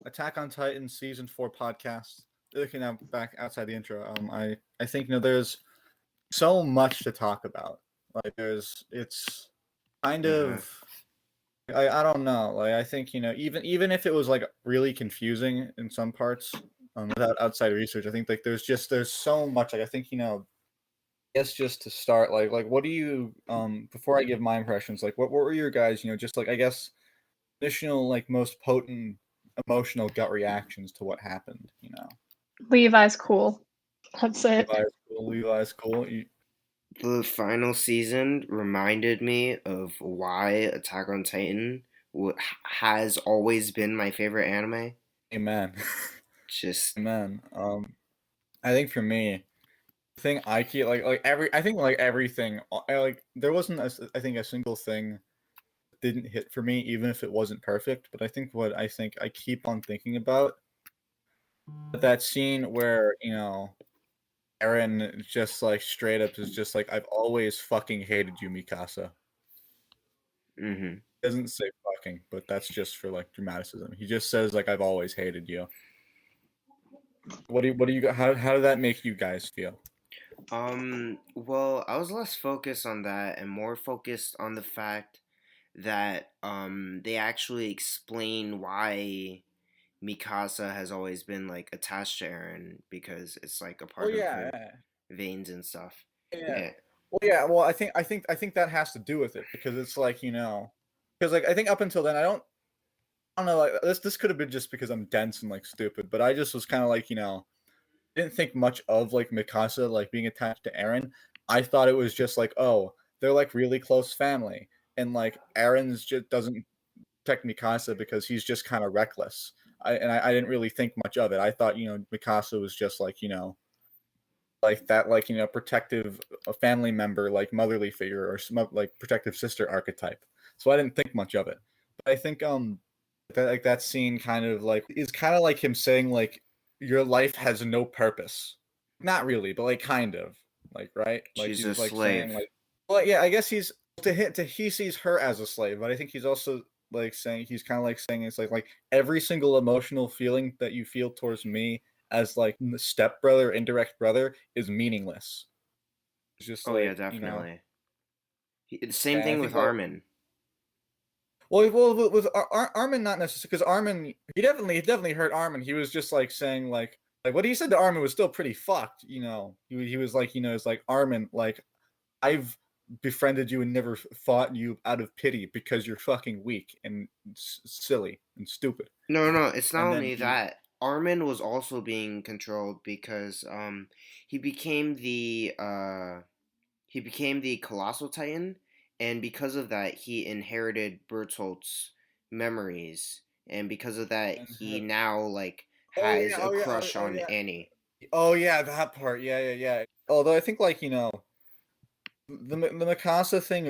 Attack on Titan season 4 podcast. Looking out back outside the intro, I think there's so much to talk about. Like it's kind Uh-huh. of I don't know. Like I think even if it was like really confusing in some parts, without outside research, I think like there's so much. Like I think I guess just to start, like what do you before I give my impressions, like what were your guys, just like I guess initial like most potent emotional gut reactions to what happened. Levi's cool. That's it. Levi's cool. The final season reminded me of why Attack on Titan has always been my favorite anime. Amen. Just Amen. I think for me, the thing I keep I think like everything like there wasn't I think a single thing didn't hit for me, even if it wasn't perfect. But I think what I think I keep on thinking about that scene where Eren just like straight up is just like, I've always fucking hated you, Mikasa. mm-hmm. Doesn't say fucking, but that's just for like dramaticism. He just says like, I've always hated you. What do you how did that make you guys feel? Well, I was less focused on that and more focused on the fact that they actually explain why Mikasa has always been like attached to Eren because it's like a part of her veins and stuff. Yeah. Well, yeah. Well, I think that has to do with it because it's like because like I think up until then I don't know, like this could have been just because I'm dense and like stupid, but I just was kind of like didn't think much of like Mikasa like being attached to Eren. I thought it was just like, oh, they're like really close family, and like Eren's just doesn't protect Mikasa because he's just kind of reckless. I didn't really think much of it. I thought Mikasa was just like like that, like protective a family member, like motherly figure or like protective sister archetype. So I didn't think much of it. But I think that scene kind of like is kind of like him saying like your life has no purpose. Not really, but like kind of like, right? Like She's a he's like slave. saying like, well, yeah, I guess he's he sees her as a slave, but I think he's also like saying he's kind of like saying it's like every single emotional feeling that you feel towards me as like step brother, indirect brother is meaningless. It's just Oh yeah, like definitely. The same yeah, I thing think with Armin. well with Armin not necessarily because Armin he definitely hurt Armin. He was just like saying like what he said to Armin was still pretty fucked. He was like it's like Armin, like I've befriended you and never fought you out of pity because you're fucking weak and silly and stupid. No, it's not And then only that. Armin was also being controlled because he became the colossal titan, and because of that he inherited Bertolt's memories, and because of that he now like oh yeah, has a crush on Annie. oh yeah, that part, yeah. Although I think like the Mikasa thing,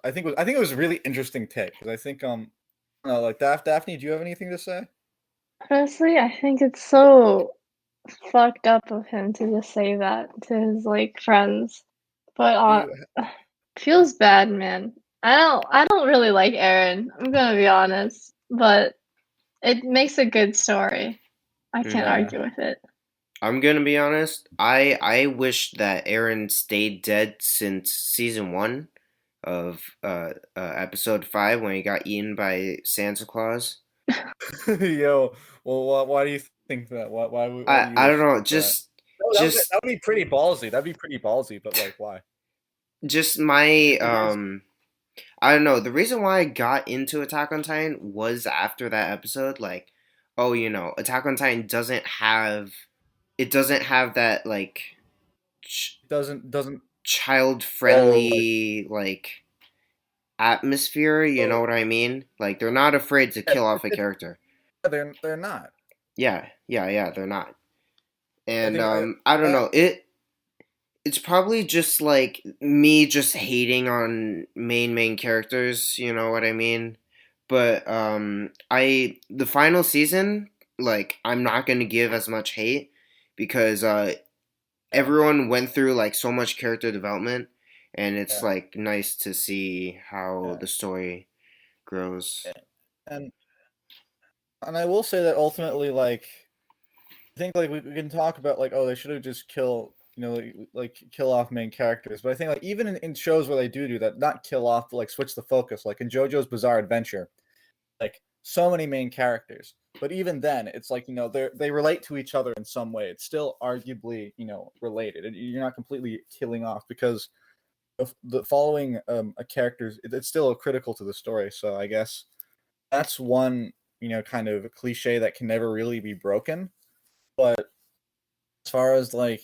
I think it was a really interesting take because I think like Daphne, do you have anything to say? Honestly, I think it's so fucked up of him to just say that to his like friends. But You feels bad, man. I don't really like Eren. I'm gonna be honest, but it makes a good story. I can't Mm-hmm. yeah. argue with it. I'm gonna be honest. I wish that Eren stayed dead since season 1 of episode 5 when he got eaten by Santa Claus. Yo, well, why do you think that? Why do you I don't wish know. that? No, Just that would be pretty ballsy. That'd be pretty ballsy, but like, why? just my I don't know. The reason why I got into Attack on Titan was after that episode. Like, oh, Attack on Titan doesn't have that like Doesn't child oh friendly like atmosphere. You know what I mean? Like, they're not afraid to kill off a character. they're not. Yeah, they're not. I And think I don't know. It's probably just like me just hating on main characters, you know what I mean? But the final season, like, I'm not going to give as much hate because everyone went through like so much character development, and it's yeah, like nice to see how yeah. the story grows. And And I will say that ultimately, like, I think like we can talk about like, oh, they should have just like kill off main characters. But I think like even in shows where they do that, not kill off, but like switch the focus, like in JoJo's Bizarre Adventure, like so many main characters. But even then, it's like they relate to each other in some way. It's still arguably related. You're not completely killing off because of the following a character's it's still critical to the story. So I guess that's one kind of cliche that can never really be broken. But as far as like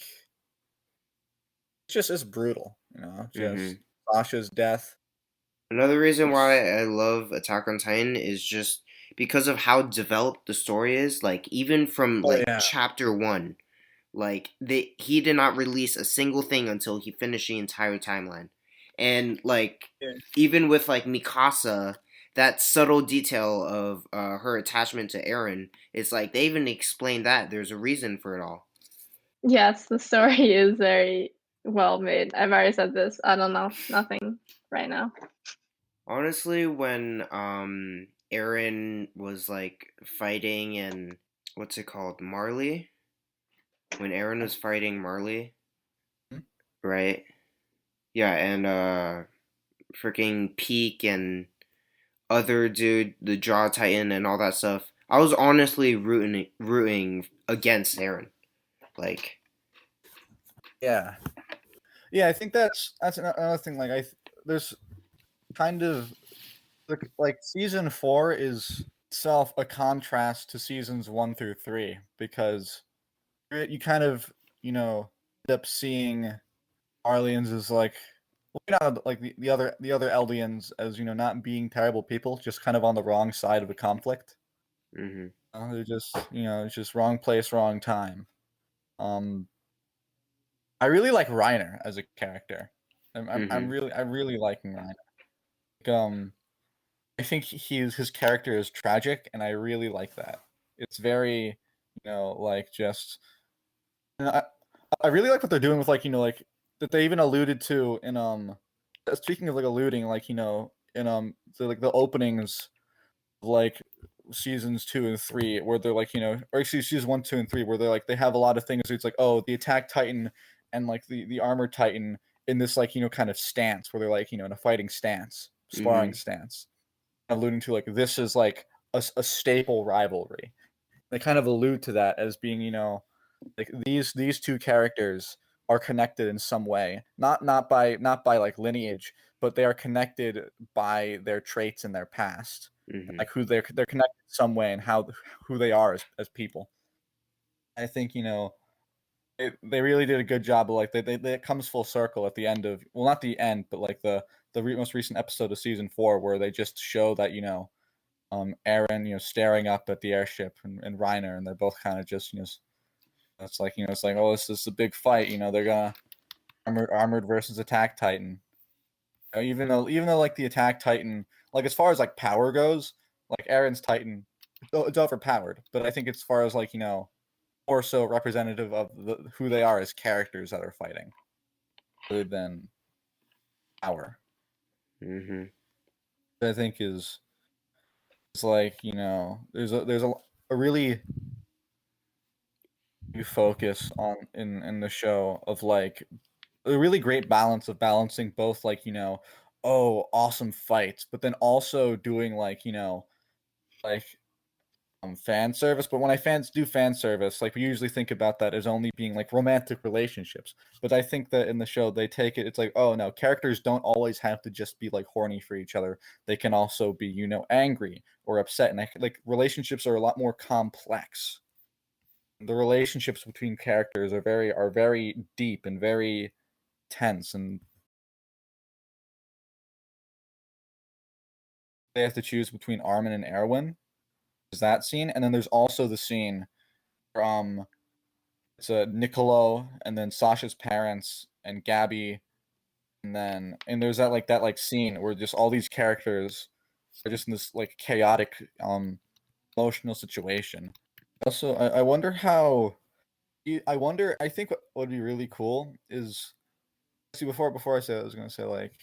it's brutal, just Hmm. Sasha's death. Another reason why It's I love Attack on Titan is just because of how developed the story is. Like even from oh like yeah. chapter one, like he did not release a single thing until he finished the entire timeline, and like Yeah. even with like Mikasa, that subtle detail of her attachment to Eren, it's like they even explained that there's a reason for it all. Yes, the story is very well made. I've already said this. I don't know. Nothing right now. Honestly, when Eren was like fighting and what's it called, Marley? When Eren was fighting Marley, right? Yeah, and freaking Peak and other dude, the Jaw Titan and all that stuff. I was honestly rooting against Eren. Like, Yeah. Yeah, I think that's another thing. Like there's kind of like season 4 is itself a contrast to seasons 1 through 3 because you kind of end up seeing Arlians as like not like the other Eldians as not being terrible people, just kind of on the wrong side of a conflict. hmm They're just it's just wrong place, wrong time. Um, I really like Reiner as a character. hmm I'm really liking Reiner. Like, I think his character is tragic, and I really like that. It's very like just and I really like what they're doing with like like that they even alluded to in speaking of like alluding like in like the openings of, like seasons 2 and 3 where they're like or actually seasons 1, 2, and 3 where they're like they have a lot of things where it's like oh the attack titan and like the armored titan in this like kind of stance where they're like in a fighting stance sparring hmm stance alluding to like this is like a staple rivalry. They kind of allude to that as being like these two characters are connected in some way, not by like lineage, but they are connected by their traits in their past, hmm like who they're connected in some way and how who they are as people. I think they really did a good job of like it comes full circle at the end of well not the end but like the most recent episode of season 4 where they just show that Aaron staring up at the airship and Reiner and they're both kind of just it's like it's like oh this is a big fight they're gonna armored versus attack titan. Even though like the attack titan like as far as like power goes like Aaron's titan it's overpowered but I think as far as like more so representative of who they are as characters that are fighting rather than power. hmm I think is it's like there's a really big focus on in the show of like a really great balance of balancing both like oh awesome fights but then also doing like like fan service but when I fans do fan service like we usually think about that as only being like romantic relationships but I think that in the show they take it's like oh no characters don't always have to just be like horny for each other they can also be angry or upset and like relationships are a lot more complex. The relationships between characters are very deep and very tense and they have to choose between Armin and Erwin. There's that scene, and then there's also the scene from it's a Niccolo, and then Sasha's parents and Gabby, and there's that scene where just all these characters are just in this like chaotic emotional situation. Also, I wonder how I wonder. I think what would be really cool is see before I say that, I was gonna say like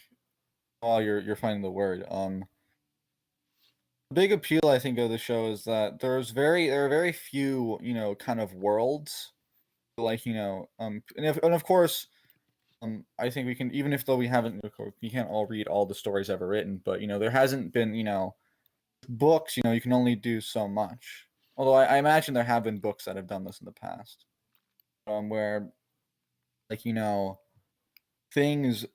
while you're finding the word big appeal I think of the show is that there are very few, kind of worlds, like, and of course, I think we can, even if though we haven't, we can't all read all the stories ever written, but there hasn't been, books, you can only do so much. Although I imagine there have been books that have done this in the past, where, like, things,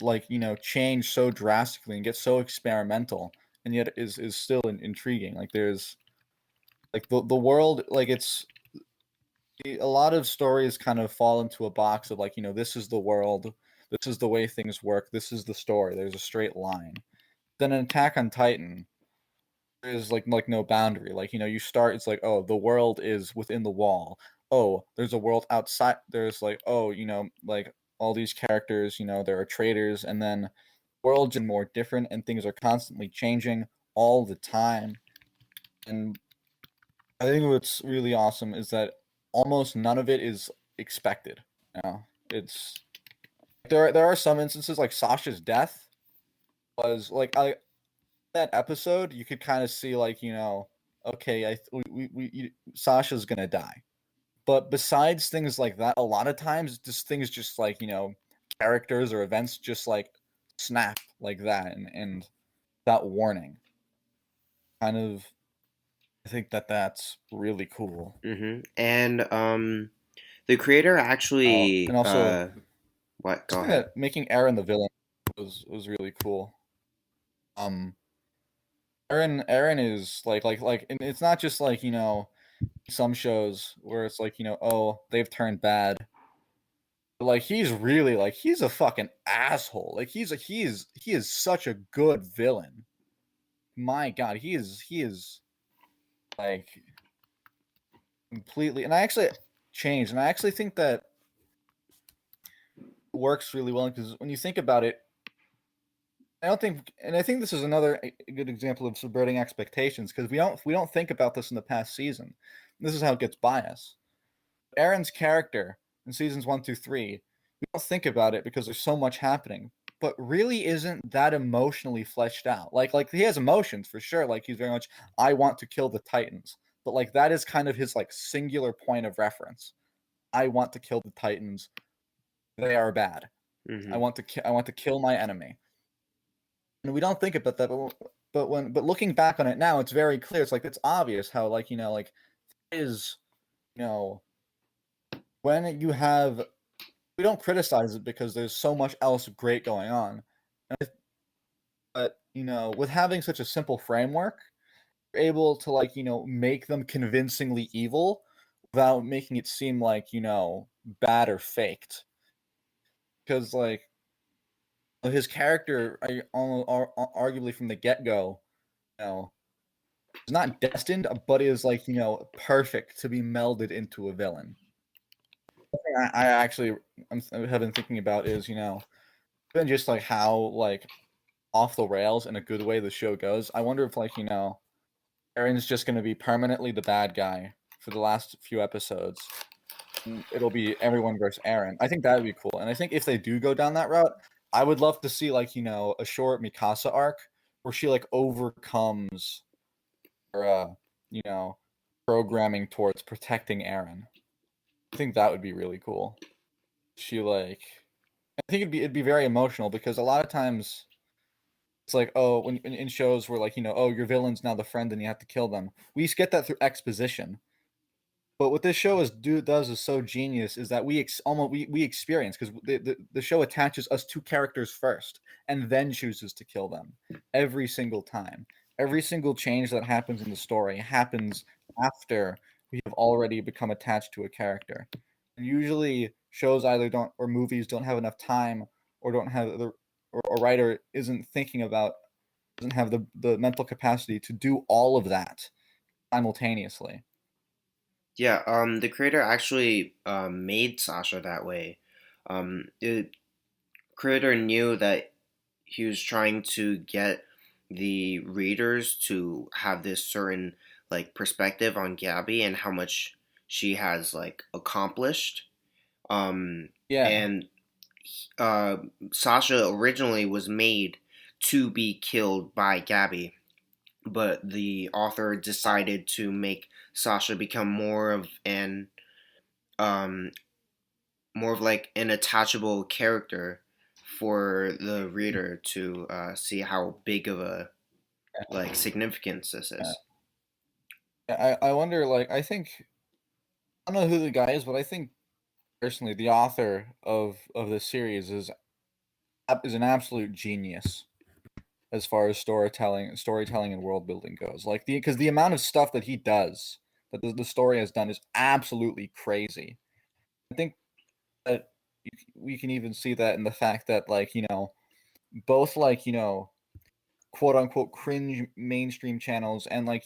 like, change so drastically and get so experimental, and yet is still intriguing. Like, there's, like, the world, like, it's a lot of stories kind of fall into a box of, like, this is the world, this is the way things work, this is the story, there's a straight line. Then an Attack on Titan, there's like no boundary. Like, you start, it's like, oh, the world is within the wall. Oh, there's a world outside. There's like, oh, like all these characters, there are traitors, and then worlds are more different, and things are constantly changing all the time. And I think what's really awesome is that almost none of it is expected. It's there are some instances, like Sasha's death was like, that episode, you could kind of see, like, okay, Sasha's gonna die. But besides things like that, a lot of times, things just, like, characters or events just, like, snap like that, and that warning. Kind of, I think that's really cool. And the creator And actually also, what? I Go think ahead. that making Eren the villain was really cool. Um, Eren is like, and it's not just like, some shows where it's like, oh, they've turned bad. But, like, he's really, like, he's a fucking asshole. Like, he is such a good villain. My God, he is like completely. And I actually changed, and I actually think that works really well, because when you think about it, I don't think, and I think this is another good example of subverting expectations, because we don't think about this in the past season. This is how it gets by us. Aaron's character in seasons 1 through 3, we don't think about it because there's so much happening, but really isn't that emotionally fleshed out. Like he has emotions for sure. Like, he's very much, I want to kill the Titans, but, like, that is kind of his, like, singular point of reference. I want to kill the Titans. They are bad. Hmm I want to kill my enemy. And we don't think about that, but looking back on it now, it's very clear. It's like, it's obvious how, like, like, is, you know when you have, we don't criticize it because there's so much else great going on. But, with having such a simple framework, you're able to, like, make them convincingly evil without making it seem like, bad or faked. Because, like, his character, arguably from the get go, is not destined, but is, like, perfect to be melded into a villain. The thing I actually have been thinking about is, even just, like, how, like, off the rails in a good way the show goes. I wonder if, like, Eren's just going to be permanently the bad guy for the last few episodes. And it'll be everyone versus Eren. I think that would be cool. And I think if they do go down that route, I would love to see, like, a short Mikasa arc where she, like, overcomes her, programming towards protecting Eren. I think that would be really cool. She, like, I think it'd be very emotional, because a lot of times it's like, oh, when in shows where, like, oh, your villain's now the friend and you have to kill them. We used to get that through exposition. But what this show does is so genius, is that we experience, because the show attaches us to characters first and then chooses to kill them every single time. Every single change that happens in the story happens after we have already become attached to a character. And usually shows either don't, or movies don't have enough time, or don't have or a writer doesn't have the mental capacity to do all of that simultaneously. Yeah, the creator actually made Sasha that way. The creator knew that he was trying to get the readers to have this certain like perspective on Gabby and how much she has like accomplished. Um, Yeah. and Sasha originally was made to be killed by Gabby, but the author decided to make Sasha become um more of like an attachable character for the reader to see how big of a like significance this Yeah. is. I wonder, like, I don't know who the guy is, but I think personally the author of this series is an absolute genius as far as storytelling and world building goes. Like because the amount of stuff that he does, that the story has done, is absolutely crazy. I think that we can even see that in the fact that, like, both, like, quote unquote cringe mainstream channels and, like,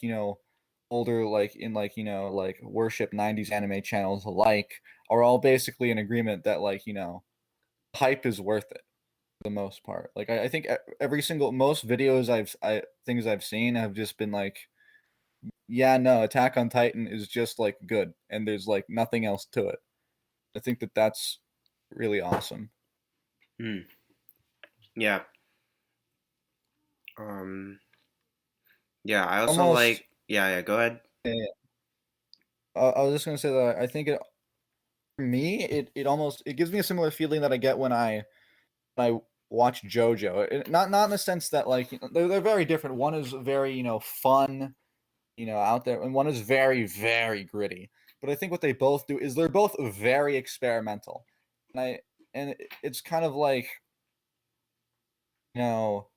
older, like, in, like, like worship 90s anime channels alike are all basically in agreement that, like, hype is worth it for the most part. Like, I think every single most videos things I've seen have just been like, yeah, no, Attack on Titan is just like good and there's like nothing else to it. I think that that's really awesome. Hmm. Yeah. Um. Yeah. I also Almost, like. Yeah. Yeah. Go ahead. yeah, I was just gonna say that I think for me, it almost it gives me a similar feeling that I get when I watch JoJo. Not in the sense that, like, they're very different. One is very, fun, out there, and one is very, very gritty. But I think what they both do is they're both very experimental, and it's kind of like, you know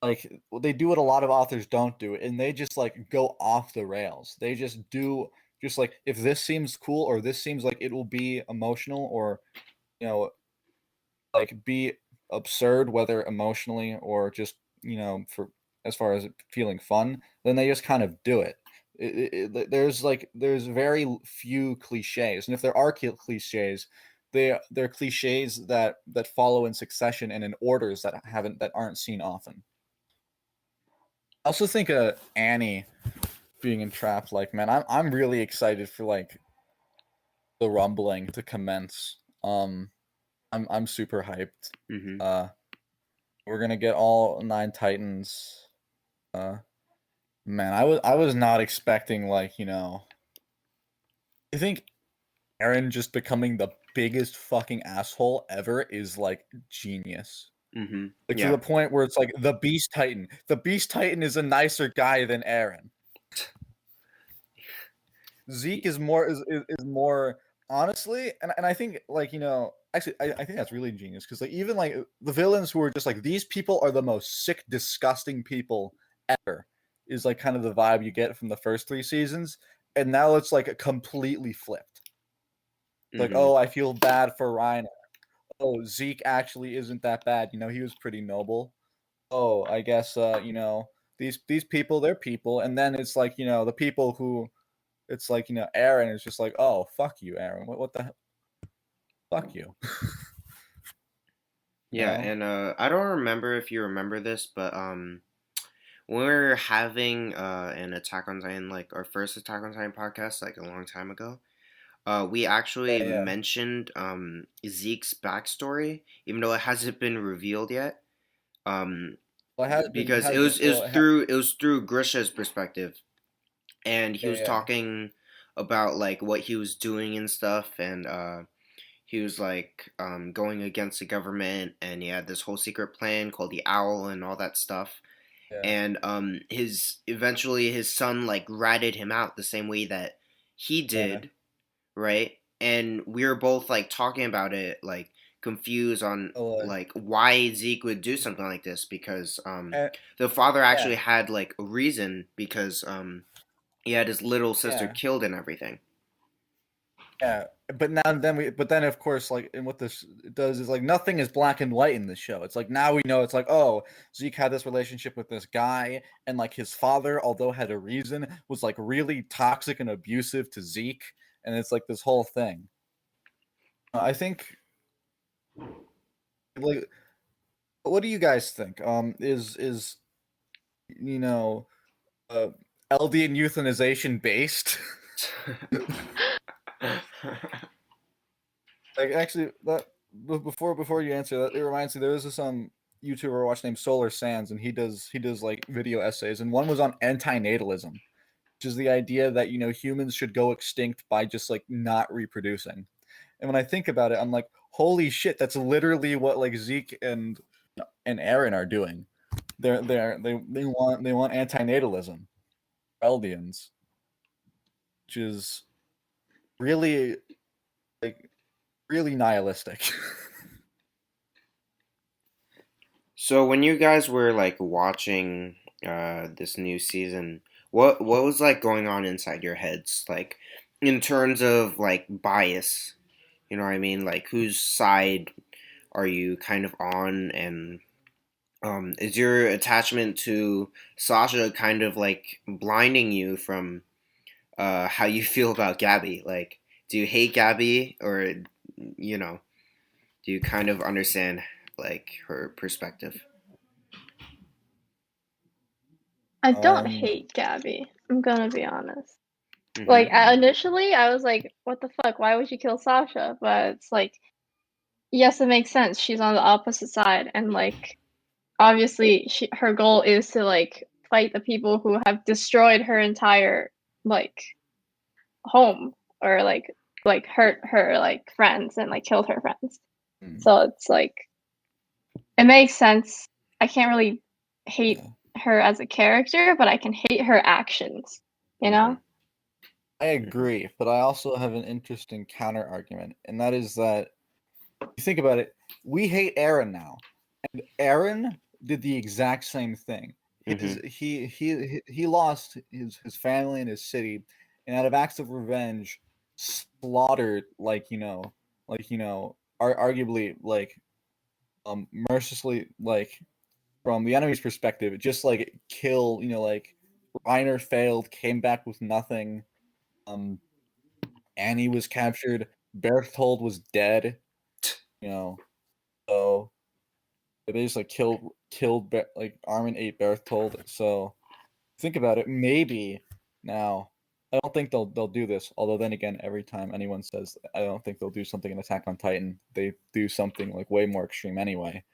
like, they do what a lot of authors don't do, and they just, like, go off the rails. They just do, just like, if this seems cool or this seems like it will be emotional, or, you know like, be absurd, whether emotionally or just, for as far as it feeling fun, then they just kind of do it. There's very few cliches, and if there are cliches, they're cliches that follow in succession and in orders that aren't seen often. I also think Annie being entrapped, like, man, I'm really excited for, like, the rumbling to commence. I'm super hyped. Mm-hmm. Uh we're gonna get all 9 Titans. Uh Man, I was not expecting, like, I think Aaron just becoming the biggest fucking asshole ever is, like, genius. Mm-hmm. Like, to Yeah. the point where it's like the Beast Titan. The Beast Titan is a nicer guy than Aaron. Zeke is more, honestly, and I think, like, actually, I think that's really genius, because, like, even, like, the villains who are just like, these people are the most sick, disgusting people ever, is, like, kind of the vibe you get from the first 3 seasons, and now it's like completely flipped. Like, Mm-hmm. oh, I feel bad for Ryan. Oh, Zeke actually isn't that bad. He was pretty noble. Oh, I guess, these people, they're people, and then it's like, the people who, it's like, Aaron is just like, oh, fuck you, Aaron. What the hell? Fuck you. You Yeah. know? And I don't remember if you remember this, but when we were having an Attack on Titan, like our first Attack on Titan podcast, like a long time ago, we Yeah, actually yeah. mentioned Zeke's backstory, even though it hasn't been revealed yet. Um, Well, it because has been. Well, it was through Grisha's perspective, and he yeah, was yeah, talking about like what he was doing and stuff, and he was like going against the government, and he had this whole secret plan called the Owl and all that stuff. yeah, And his eventually his son like ratted him out the same way that he yeah. did, right? And we were both like talking about it, like confused on Oh, like why Zeke would do something like this, because uh, the father yeah, actually had like a reason, because he had his little sister yeah, killed and everything. yeah. But then, of course, like, and what this does is, like, nothing is black and white in this show. It's like, now we know, it's like, oh, Zeke had this relationship with this guy, and, like, his father, although had a reason, was, like, really toxic and abusive to Zeke, and it's like this whole thing. I think, like, what do you guys think? Is you know uh, LD and euthanization based? Like, actually, that before you answer that, it reminds me, there was this YouTuber I watch named Solar Sands, and he does like video essays, and one was on antinatalism, which is the idea that humans should go extinct by just like not reproducing. And when I think about it, I'm like, holy shit, that's literally what like Zeke and Aaron are doing. They want antinatalism, Eldians, which is really like really nihilistic. So when you guys were like watching this new season, what was like going on inside your heads, like in terms of like bias? You know what I mean? Like whose side are you kind of on, and is your attachment to Sasha kind of like blinding you from how you feel about Gabby? Like, do you hate Gabby, or you know, do you kind of understand like her perspective? I don't um, hate Gabby. I'm gonna be honest. Like Mm-hmm. initially, I was like, "What the fuck? Why would you kill Sasha?" But it's like, yes, it makes sense. She's on the opposite side, and like, obviously, her goal is to like fight the people who have destroyed her entire like home, or like hurt her like friends and like killed her friends. mm, So it's like it makes sense. I can't really hate yeah. her as a character, but I can hate her actions, you Mm-hmm. know? I agree, but I also have an interesting counter argument, and that is that you think about it, we hate Aaron now. And Aaron did the exact same thing. Mm-hmm. He lost his family and his city, and out of acts of revenge, slaughtered arguably like mercilessly, like from the enemy's perspective, just like kill like Reiner failed, came back with nothing. Um, Annie was captured. Berthold was dead. You know, so they just like like Armin ate Berthold. So think about it. Maybe now I don't think they'll do this. Although then again, every time anyone says I don't think they'll do something in Attack on Titan, they do something like way more extreme anyway.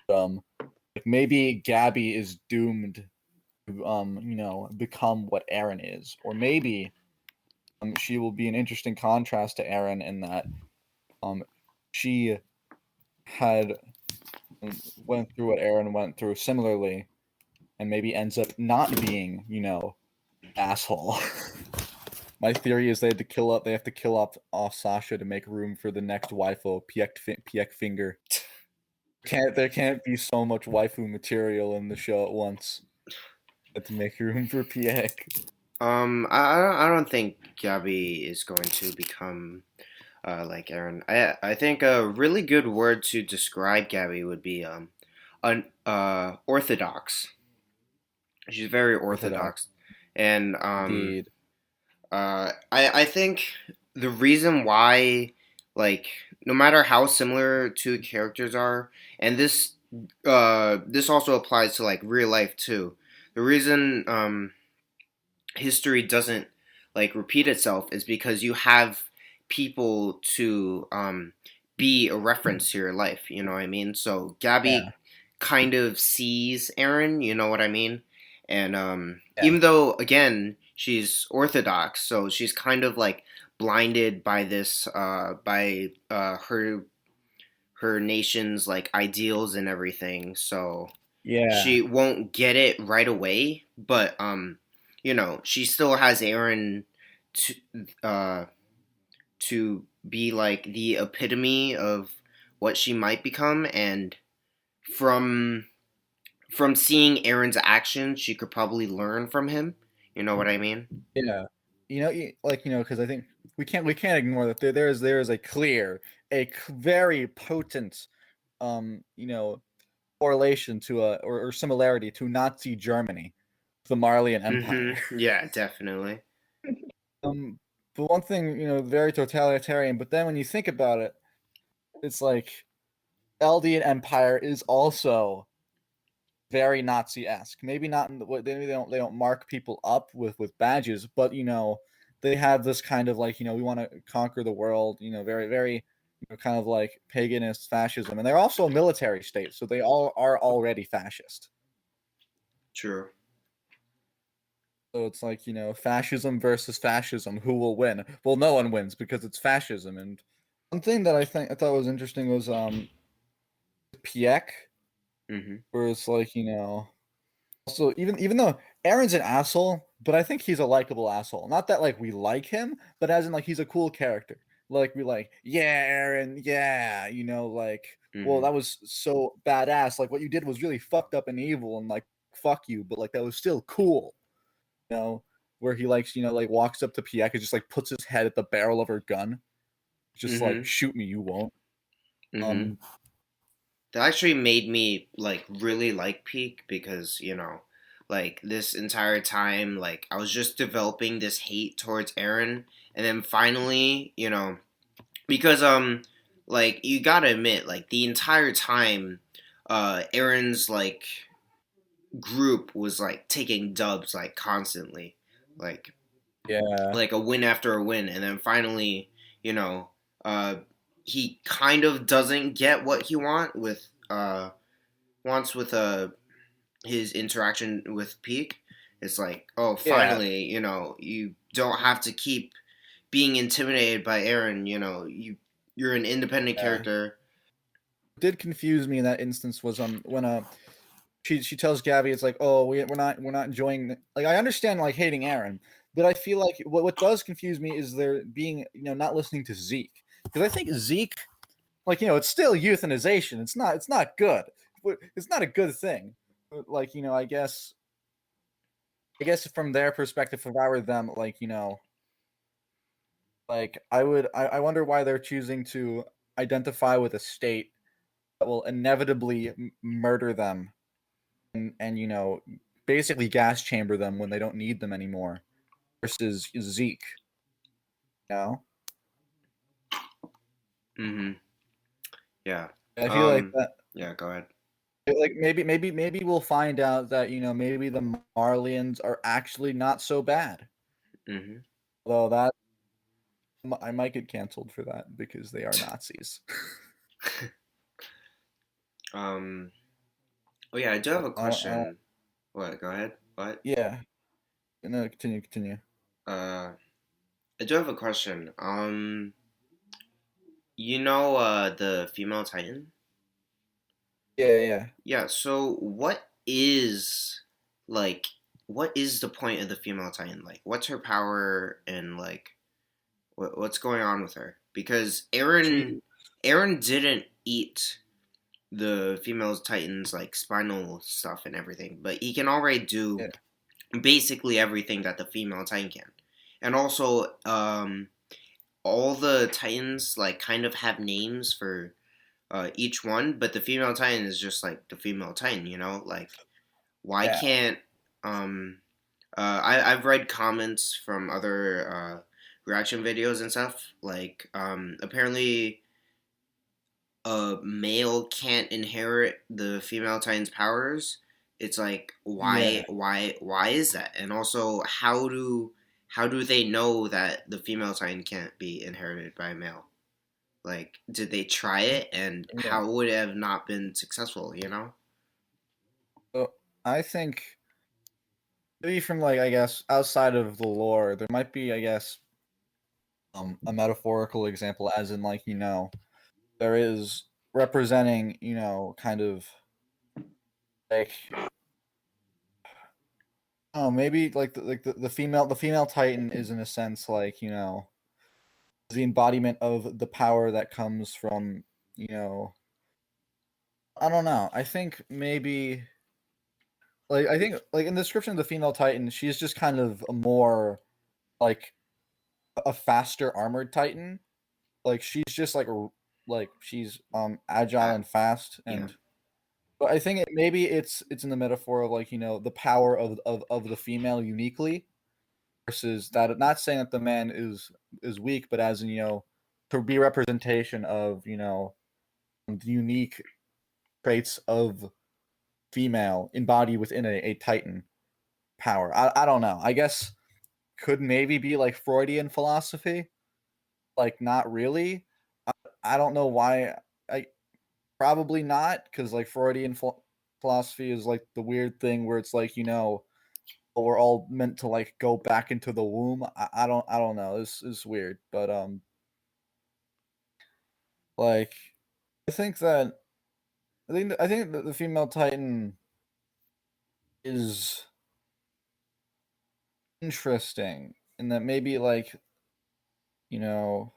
But, like maybe Gabby is doomed to become what Aaron is, or maybe she will be an interesting contrast to Aaron in that um she had went through what Aaron went through similarly, and maybe ends up not being, asshole. My theory is they have to kill off Sasha to make room for the next waifu, Piek Finger. There can't be so much waifu material in the show at once. To make room for Piek. I don't think Gabby is going to become like Aaron. I think a really good word to describe Gabby would be orthodox. She's very Orthodox. orthodox, and Indeed. I think the reason why, like, no matter how similar two characters are, and this also applies to like real life too. The reason history doesn't like repeat itself is because you have people to be a reference to your life. You know what I mean? So Yeah. Gabby kind of sees Aaron. You know what I mean? And Yeah. even though again she's Orthodox, so she's kind of like blinded by this her nation's like ideals and everything. So Yeah. she won't get it right away, but she still has Aaron to uh to be like the epitome of what she might become, and from seeing Aaron's actions, she could probably learn from him. You know what I mean? Yeah. Because I think we can't ignore that there is very potent, correlation to or similarity to Nazi Germany, the Marlian Empire. Yeah, definitely. Um, but one thing, very totalitarian. But then when you think about it, it's like Eldian Empire is also very Nazi-esque. Maybe not in the way they don't mark people up with badges, but they have this kind of like we want to conquer the world. Very very. kind of like paganist fascism, and they're also a military state, so they all are already fascist. True. So it's like, fascism versus fascism, who will win? Well, no one wins because it's fascism. And one thing that I thought was interesting was Piek, Mm-hmm. where it's like, also even though Aaron's an asshole, but I think he's a likable asshole. Not that like we like him, but as in like he's a cool character. Like we like, yeah, Aaron, yeah, like, well, Mm-hmm. that was so badass. Like what you did was really fucked up and evil, and like fuck you, but like that was still cool. Where he likes, like walks up to Piek and just like puts his head at the barrel of her gun, just like Mm-hmm. shoot me, you won't. Mm-hmm. That actually made me like really like Peak because, like this entire time, like I was just developing this hate towards Aaron, and then finally, because like you gotta admit, like the entire time, Aaron's like group was like taking dubs like constantly, like Yeah, like a win after a win, and then finally, you know, uh, he kind of doesn't get what he wants with his interaction with Peak. It's like, oh, yeah. finally, you don't have to keep being intimidated by Aaron. You're an independent Yeah. character. Did confuse me in that instance was when she tells Gabby, it's like, oh, we're not enjoying like, I understand like hating Aaron, but I feel like what does confuse me is there being, not listening to Zeke, because I think Zeke, like, it's still euthanization. It's not good. It's not a good thing. But like, I guess from their perspective, if I were them, like, like I wonder why they're choosing to identify with a state that will inevitably murder them, and basically gas chamber them when they don't need them anymore, versus Zeke. You know, Mm-hmm. Yeah. I feel like that. Yeah. Go ahead. Like maybe we'll find out that maybe the Marlians are actually not so bad. Mm-hmm. Although that I might get canceled for that because they are Nazis. um. Oh yeah, I do have a I question. What? Go ahead. What? Yeah. No, continue. Uh, I do have a question. The female Titan? Yeah. Yeah, so like what is the point of the female Titan? Like what's her power and like what's going on with her? Because Aaron She Aaron didn't eat the female Titan's like spinal stuff and everything, but he can already do Yeah. basically everything that the female Titan can. And also all the Titans like kind of have names for each one, but the female Titan is just like the female Titan, Like, why Yeah. can't I've read comments from other reaction videos and stuff. Like, apparently, a male can't inherit the female Titan's powers. It's like, Yeah. why is that? And also, how do they know that the female Titan can't be inherited by a male? Like, did they try it, and Yeah. how would it have not been successful? So I think maybe from like, I guess, outside of the lore, there might be, I guess, a metaphorical example, as in like, there is representing, kind of like, oh, maybe like the female Titan is in a sense like, the embodiment of the power that comes from, you know I don't know. I think maybe like, I think like in the description of the female Titan, she's just kind of a more like a faster armored Titan. Like she's just like she's agile Uh, and fast, yeah. and but I think maybe it's in the metaphor of like, the power of the female uniquely, versus that, not saying that the man is weak, but as in, to be representation of, the unique traits of female embodied within a Titan power. I don't know. I guess could maybe be like Freudian philosophy. Like not really. I don't know why. I probably not, because like Freudian philosophy is like the weird thing where it's like we're all meant to like go back into the womb. I don't know. This is weird, but like I think that I think that the female Titan is interesting, and that maybe like you know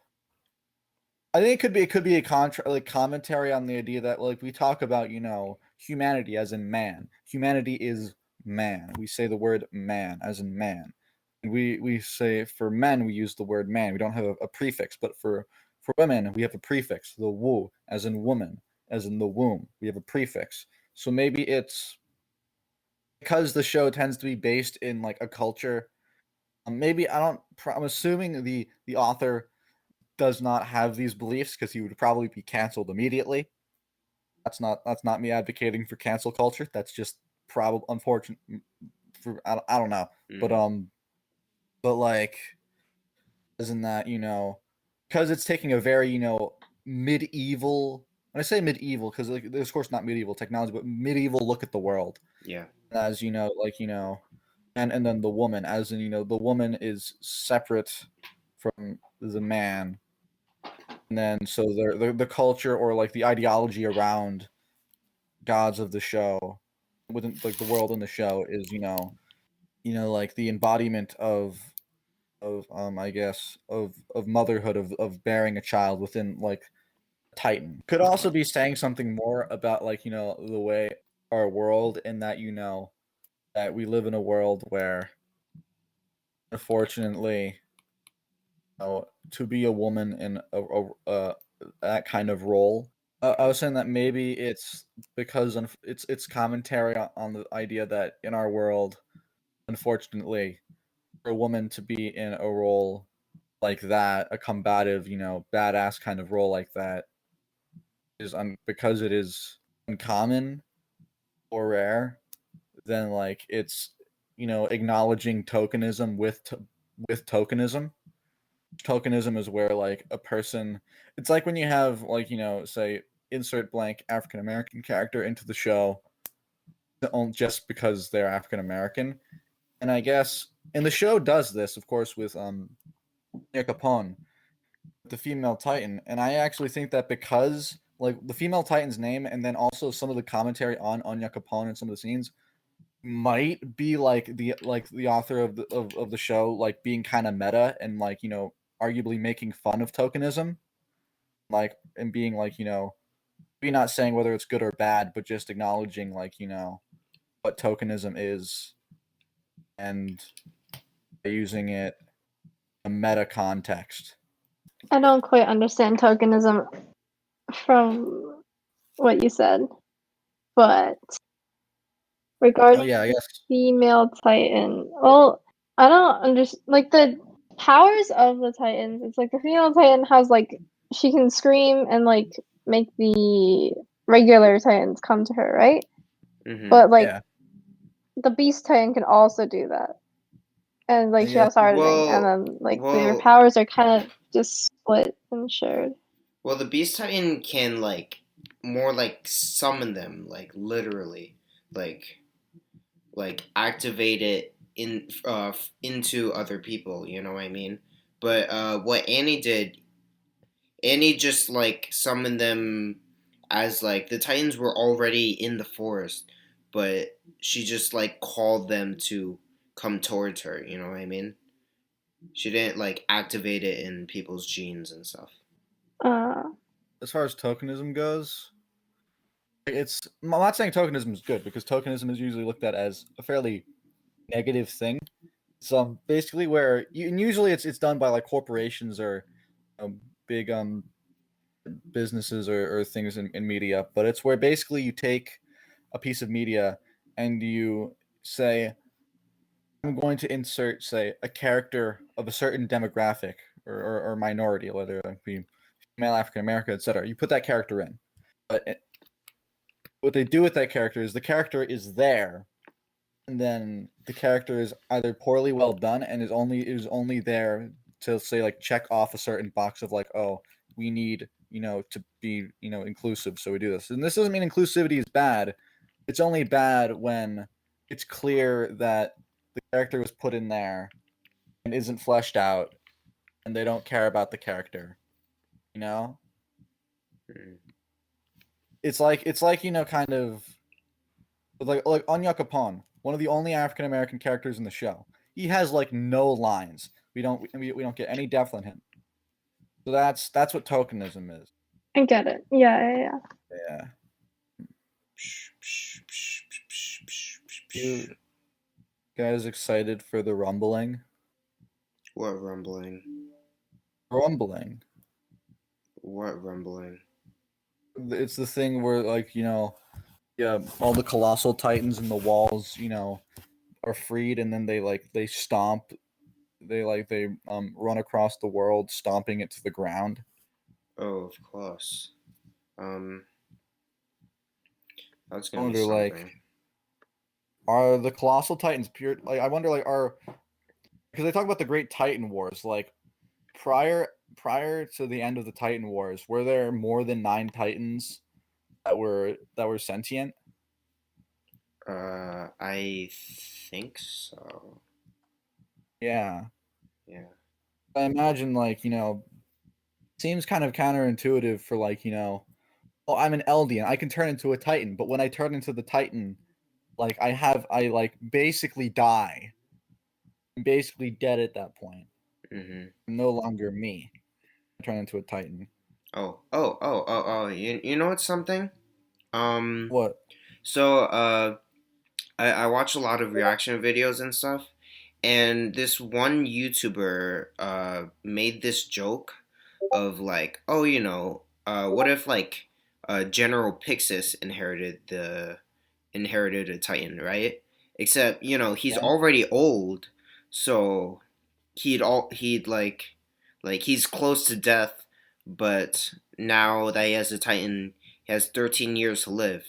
I think it could be a commentary on the idea that like we talk about humanity as in man. Humanity is man. We say the word man as in man. And we say for men we use the word man. We don't have a prefix, but for women we have a prefix, the wu, as in woman, as in the womb. We have a prefix. So maybe it's because the show tends to be based in like a culture. Maybe I don't. I'm assuming the author does not have these beliefs because he would probably be canceled immediately. That's not me advocating for cancel culture. That's just probably unfortunate. For I don't know, but Mm. but like, isn't that because it's taking a very medieval. When I say medieval, because like, there's of course not medieval technology, but medieval look at the world Yeah. as and then the woman as in the woman is separate from the man, and then so the culture or like the ideology around gods of the show within like the world in the show is like the embodiment of I guess of motherhood of bearing a child within like Titan. Could also be saying something more about like the way our world, in that that we live in a world where unfortunately to be a woman in that kind of role. I was saying that maybe it's because it's commentary on the idea that in our world, unfortunately, for a woman to be in a role like that, a combative, badass kind of role like that, is because it is uncommon or rare. Then like it's acknowledging tokenism with tokenism. Tokenism is where like a person, it's like when you have like say insert blank African American character into the show just because they're African American. And I guess and the show does this of course with Capone, the female Titan. And I actually think that because like the female Titan's name and then also some of the commentary on Anya Capone and some of the scenes might be like the author of the show like being kind of meta and like arguably making fun of tokenism, like and being like be not saying whether it's good or bad but just acknowledging like what tokenism is and using it in a meta context. I don't quite understand tokenism from what you said, but Oh regarding yeah, I guess. female Titan, well, I don't understand like the powers of the Titans. It's like the female Titan has like she can scream and like make the regular Titans come to her, right? Mm-hmm. But like Yeah, the Beast Titan can also do that, and like she yeah, has hardening, and Well, then like their well, powers are kind of just split and shared. well. The Beast Titan can like more like summon them, like literally, like activate it into other people. You know what I mean? But what Annie did, Annie just like summoned them as like the Titans were already in the forest, but she just like called them to come towards her. You know what I mean? She didn't like activate it in people's genes and stuff. Uh, as far as tokenism goes, I'm not saying tokenism is good because tokenism is usually looked at as a fairly negative thing. So basically where and usually it's done by like corporations or big businesses or things in media, but it's where basically you take a piece of media and you say, I'm going to insert, say, a character of a certain demographic or minority, whether it be female, African American, etc. You put that character in, but what they do with that character is the character is there, and then the character is either poorly well done and is only there to say like check off a certain box of like, oh, we need to be, inclusive. So we do this. And this doesn't mean inclusivity is bad. It's only bad when it's clear that the character was put in there and isn't fleshed out and they don't care about the character. You know? Mm. It's like kind of like Anya Capone, one of the only African American characters in the show. He has like no lines. We don't get any depth on him. So that's what tokenism is. I get it. Yeah. Yeah. You guys excited for the rumbling? What rumbling? Rumbling. What rumbling? It's the thing where like, yeah, all the colossal titans in the walls, are freed and then they stomp they run across the world stomping it to the ground. Oh, of course. That's I gonna be wonder something. are the colossal titans pure, I wonder are, because they talk about the Great Titan Wars, prior to the end of the Titan Wars, were there more than 9 titans that were sentient? I think so. Yeah. Yeah. I imagine seems kind of counterintuitive for oh, I'm an Eldian, I can turn into a Titan, but when I turn into the Titan, I basically die. I'm basically dead at that point. Mm-hmm. I'm no longer me. I turn into a Titan. Oh. You know what's something? Um, What? so I watch a lot of reaction videos and stuff, and this one YouTuber made this joke of like, oh, what if like General Pixis inherited a Titan, right? Except he's Yeah. already old, so he'd like he's close to death, but now that he has a Titan, he has 13 years to live.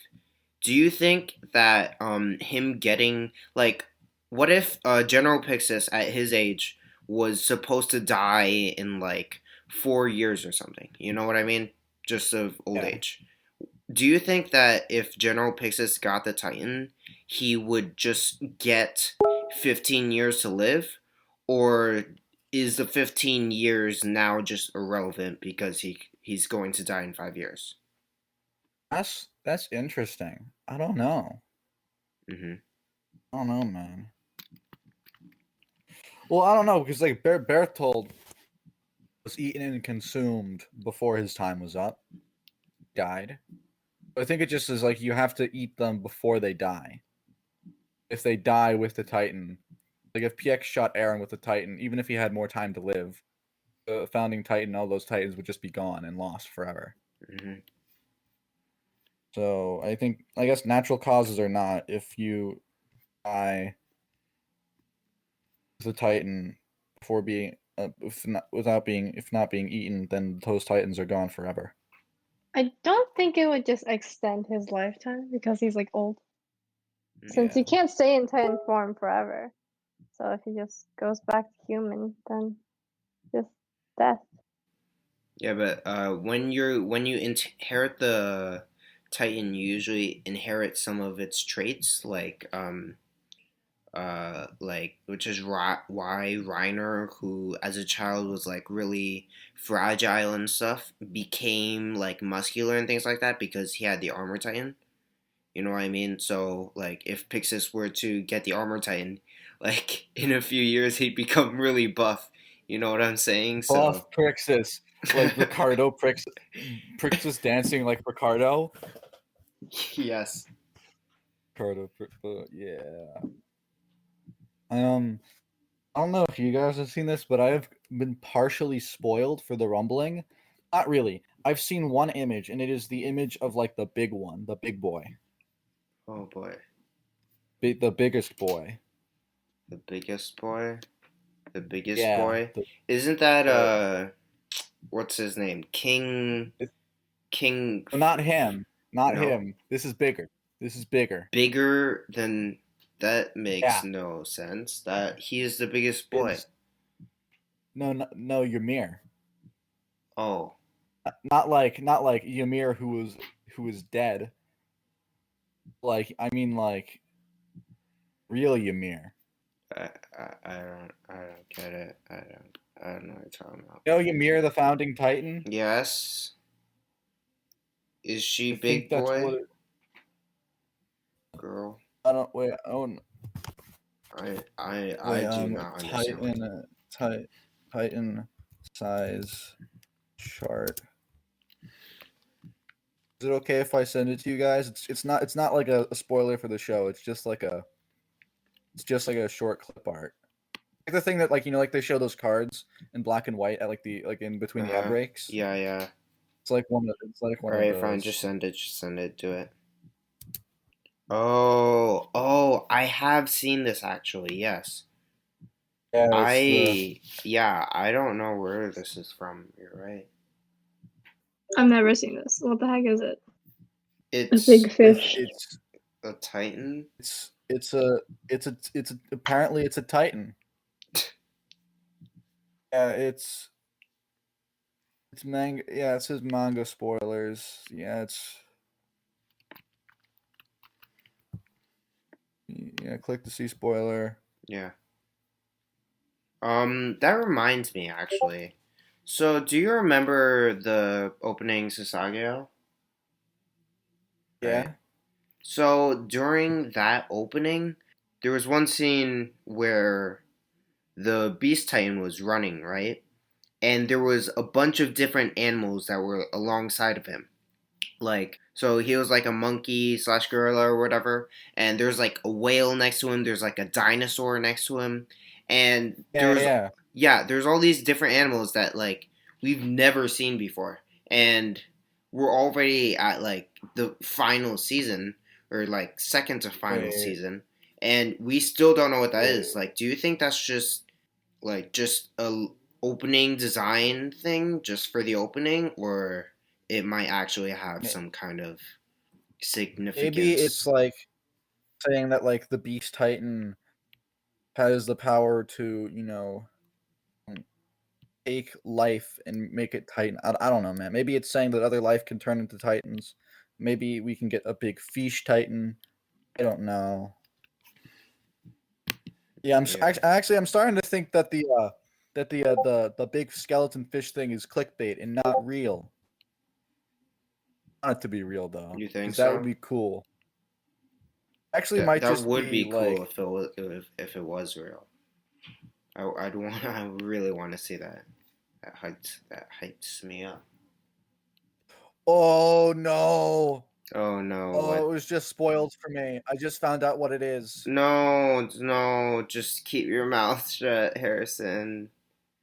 Do you think that him getting like what if General Pixis at his age was supposed to die in like 4 years or something? You know what I mean? Just of old Yeah. age. Do you think that if General Pixis got the Titan, he would just get 15 years to live? Or is the 15 years now just irrelevant because he's going to die in 5 years? That's interesting. I don't know. Mm-hmm. I don't know, man. Well, I don't know because Berthold was eaten and consumed before his time was up. Died. I think it just is you have to eat them before they die. If they die with the Titan, if PX shot Aaron with the Titan, even if he had more time to live, the founding Titan, all those Titans would just be gone and lost forever. Mm-hmm. So I guess natural causes or not, if you die with the Titan before being if not being eaten, then those Titans are gone forever. I don't think it would just extend his lifetime because he's like old. Since Yeah. he can't stay in Titan form forever. So if he just goes back to human, then just death. Yeah, but when you inherit the Titan, you usually inherit some of its traits, like which is why Reiner, who as a child was like really fragile and stuff, became like muscular and things like that because he had the armor Titan. You know what I mean? So like if Pixis were to get the armor Titan, like in a few years he'd become really buff. You know what I'm saying? So Buff Prixis, like Ricardo Prixis dancing like Ricardo. yes. Ricardo, yeah. I don't know if you guys have seen this, but I have been partially spoiled for the rumbling. Not really. I've seen one image, and it is the image of the big one, the big boy, Oh boy. the biggest boy. The biggest boy? The biggest Yeah, boy? Isn't that the what's his name? King not him, not No. him. This is bigger. This is bigger. Bigger than that makes Yeah, no sense. That he is the biggest boy. is no, Ymir. Oh. not like Ymir who was dead. Like I mean like real Ymir. I don't get it. I don't know what you're talking about. You know Ymir, the founding Titan. Yes. Is she I think big that's what. boy? Girl? I don't wait. Oh no, I wait. do not understand what. Titan size chart. Is it okay if I send it to you guys? It's not like a spoiler for the show. It's just like a short clip art. Like the thing that like like they show those cards in black and white at like the like in between the ad breaks. Yeah, yeah. It's like one of Alright, fine, those. just send it, do it. Oh, I have seen this actually, yes. Yeah, it's the Yeah, I don't know where this is from, you're right. I've never seen this. What the heck is it? A It's big fish. it's a Titan? it's apparently it's a Titan. Yeah, it's manga. Yeah, it says manga spoilers. Yeah, click to see spoiler. Yeah. That reminds me actually. So, do you remember the opening Sasageo? Right. Yeah. So, during that opening, there was one scene where the Beast Titan was running, right? And there was a bunch of different animals that were alongside of him. Like, so he was like a monkey slash gorilla or whatever, and there's like a whale next to him. There's like a dinosaur next to him, and Yeah, yeah. there's all these different animals that like we've never seen before, and we're already at like the final season or like second to final Wait, season, and we still don't know what that wait. is. Like, do you think that's just a opening design thing just for the opening, or it might actually have some kind of Maybe it's significance? like saying that like the Beast Titan has the power to, take life and make it Titan. I don't know, man. Maybe it's saying that other life can turn into Titans. Maybe we can get a big fish Titan. I don't know. Yeah, Yeah. actually I'm starting to think that the big skeleton fish thing is clickbait and not real. I want it to be real though, You think because that would so? be cool. Actually, it might That just would be be cool like, if it was real. I'd want I really want to see that. That hypes me up. oh no, Oh no, oh what? it was just spoiled for me. I just found out what it is. No, no, just keep your mouth shut, Harrison.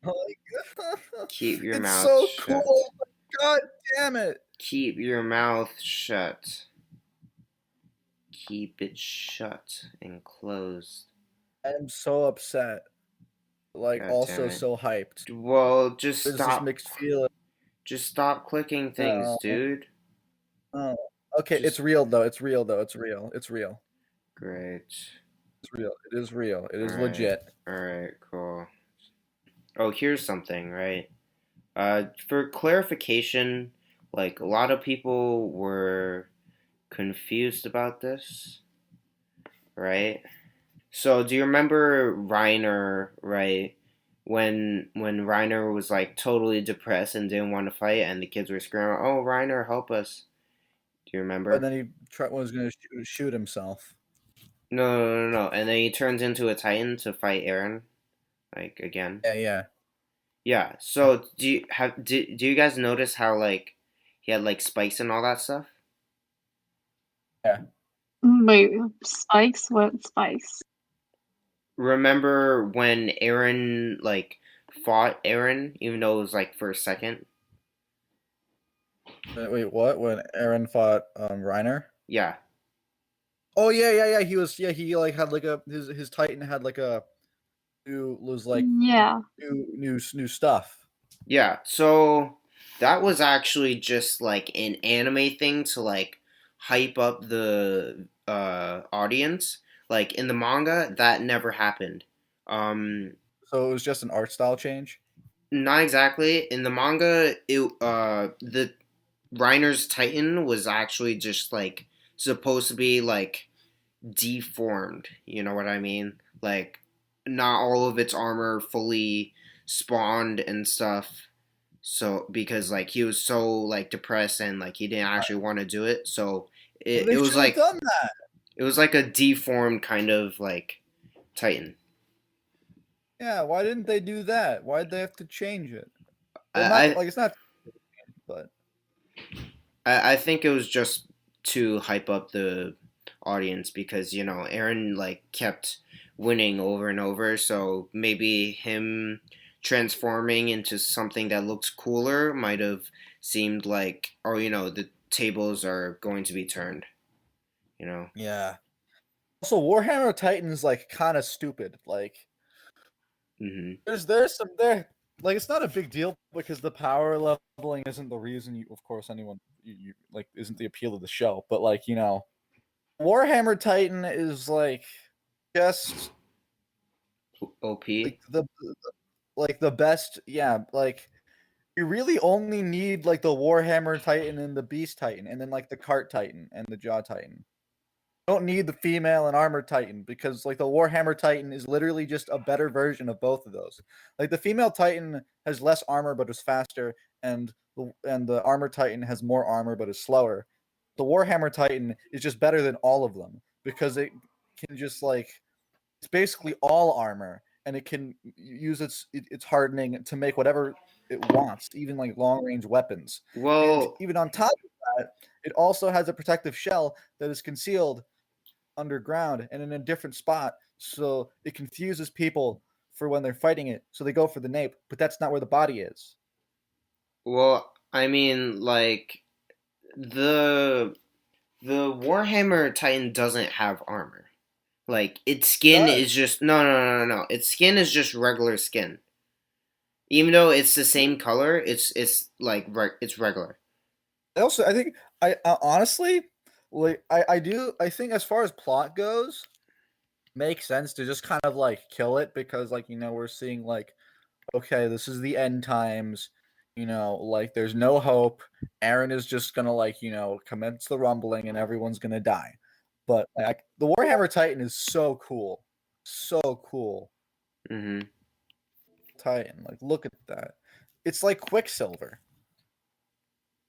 Like, Keep your it's mouth so shut. cool. God damn it! Keep your mouth shut. Keep it shut and closed. I am so upset. Like, God damn also it. so hyped. Well, just There's this stop. mixed feeling. Just stop clicking things, No, dude. no. Okay, it's Just real though. It's real though. It's real. It's real. great. It's real. It is real. It is Alright. legit. Alright, cool. Oh, here's something, right? For clarification, like a lot of people were confused about this, right? So, do you remember Reiner, right? When Reiner was like totally depressed and didn't want to fight, and the kids were screaming, "Oh, Reiner, help us!" Do you And remember? then was going to shoot himself. No. And then he turns into a Titan to fight Eren, like again. Yeah, yeah, Yeah. So, do you guys notice how like he had like spikes and all that stuff? yeah. Wait, spikes? What spikes? Remember when Eren like fought Eren, even though it was like for a second? Wait, what? When Aaron fought Reiner? Yeah. Oh yeah. He like had like a his Titan had like a new was like Yeah. new stuff. Yeah, so that was actually just like an anime thing to like hype up the audience. Like in the manga, that never happened. Um, So it was just an art style change. Not exactly. In the manga, the Reiner's Titan was actually just like supposed to be like deformed. You know what I mean? Like not all of its armor fully spawned and stuff. So because like he was so like depressed and like he didn't actually want to do it, so But it they was should have like done that. it was like a deformed kind of like Titan. Yeah, why didn't they do that? Why'd they have to change it? Well, not I like it's not, but I think it was just to hype up the audience because you know Aaron like kept winning over and over, so maybe him transforming into something that looks cooler might have seemed like, oh, you know, the tables are going to be turned. You know. yeah. Also, Warhammer Titan is like kind of stupid. Like, Hmm. there's some there. Like, it's not a big deal because the power leveling isn't the reason you, of course, anyone you like isn't the appeal of the show. But like, Warhammer Titan is like just OP. like the best. Yeah, like you really only need like the Warhammer Titan and the Beast Titan, and then like the Cart Titan and the Jaw Titan. Don't need the female and armor titan because like the Warhammer Titan is literally just a better version of both of those. Like the female Titan has less armor but is faster, and the armor Titan has more armor but is slower. The Warhammer Titan is just better than all of them because it can just like it's basically all armor and it can use its hardening to make whatever it wants, even like long range weapons. And Well, even on top of that, it also has a protective shell that is concealed underground and in a different spot, so it confuses people for when they're fighting it. So they go for the nape, but that's not where the body is. I mean, like the the Warhammer Titan doesn't have armor. Like its It skin does. is just no. Its skin is just regular skin. Even though it's the same color, it's like it's regular. I think I honestly like I think as far as plot goes, makes sense to just kind of like kill it because like we're seeing like okay, this is the end times. Like there's no hope. Aaron is just gonna like commence the rumbling and everyone's gonna die. But like the Warhammer Titan is so cool, so cool. Hmm. Titan, like look at that. It's like Quicksilver.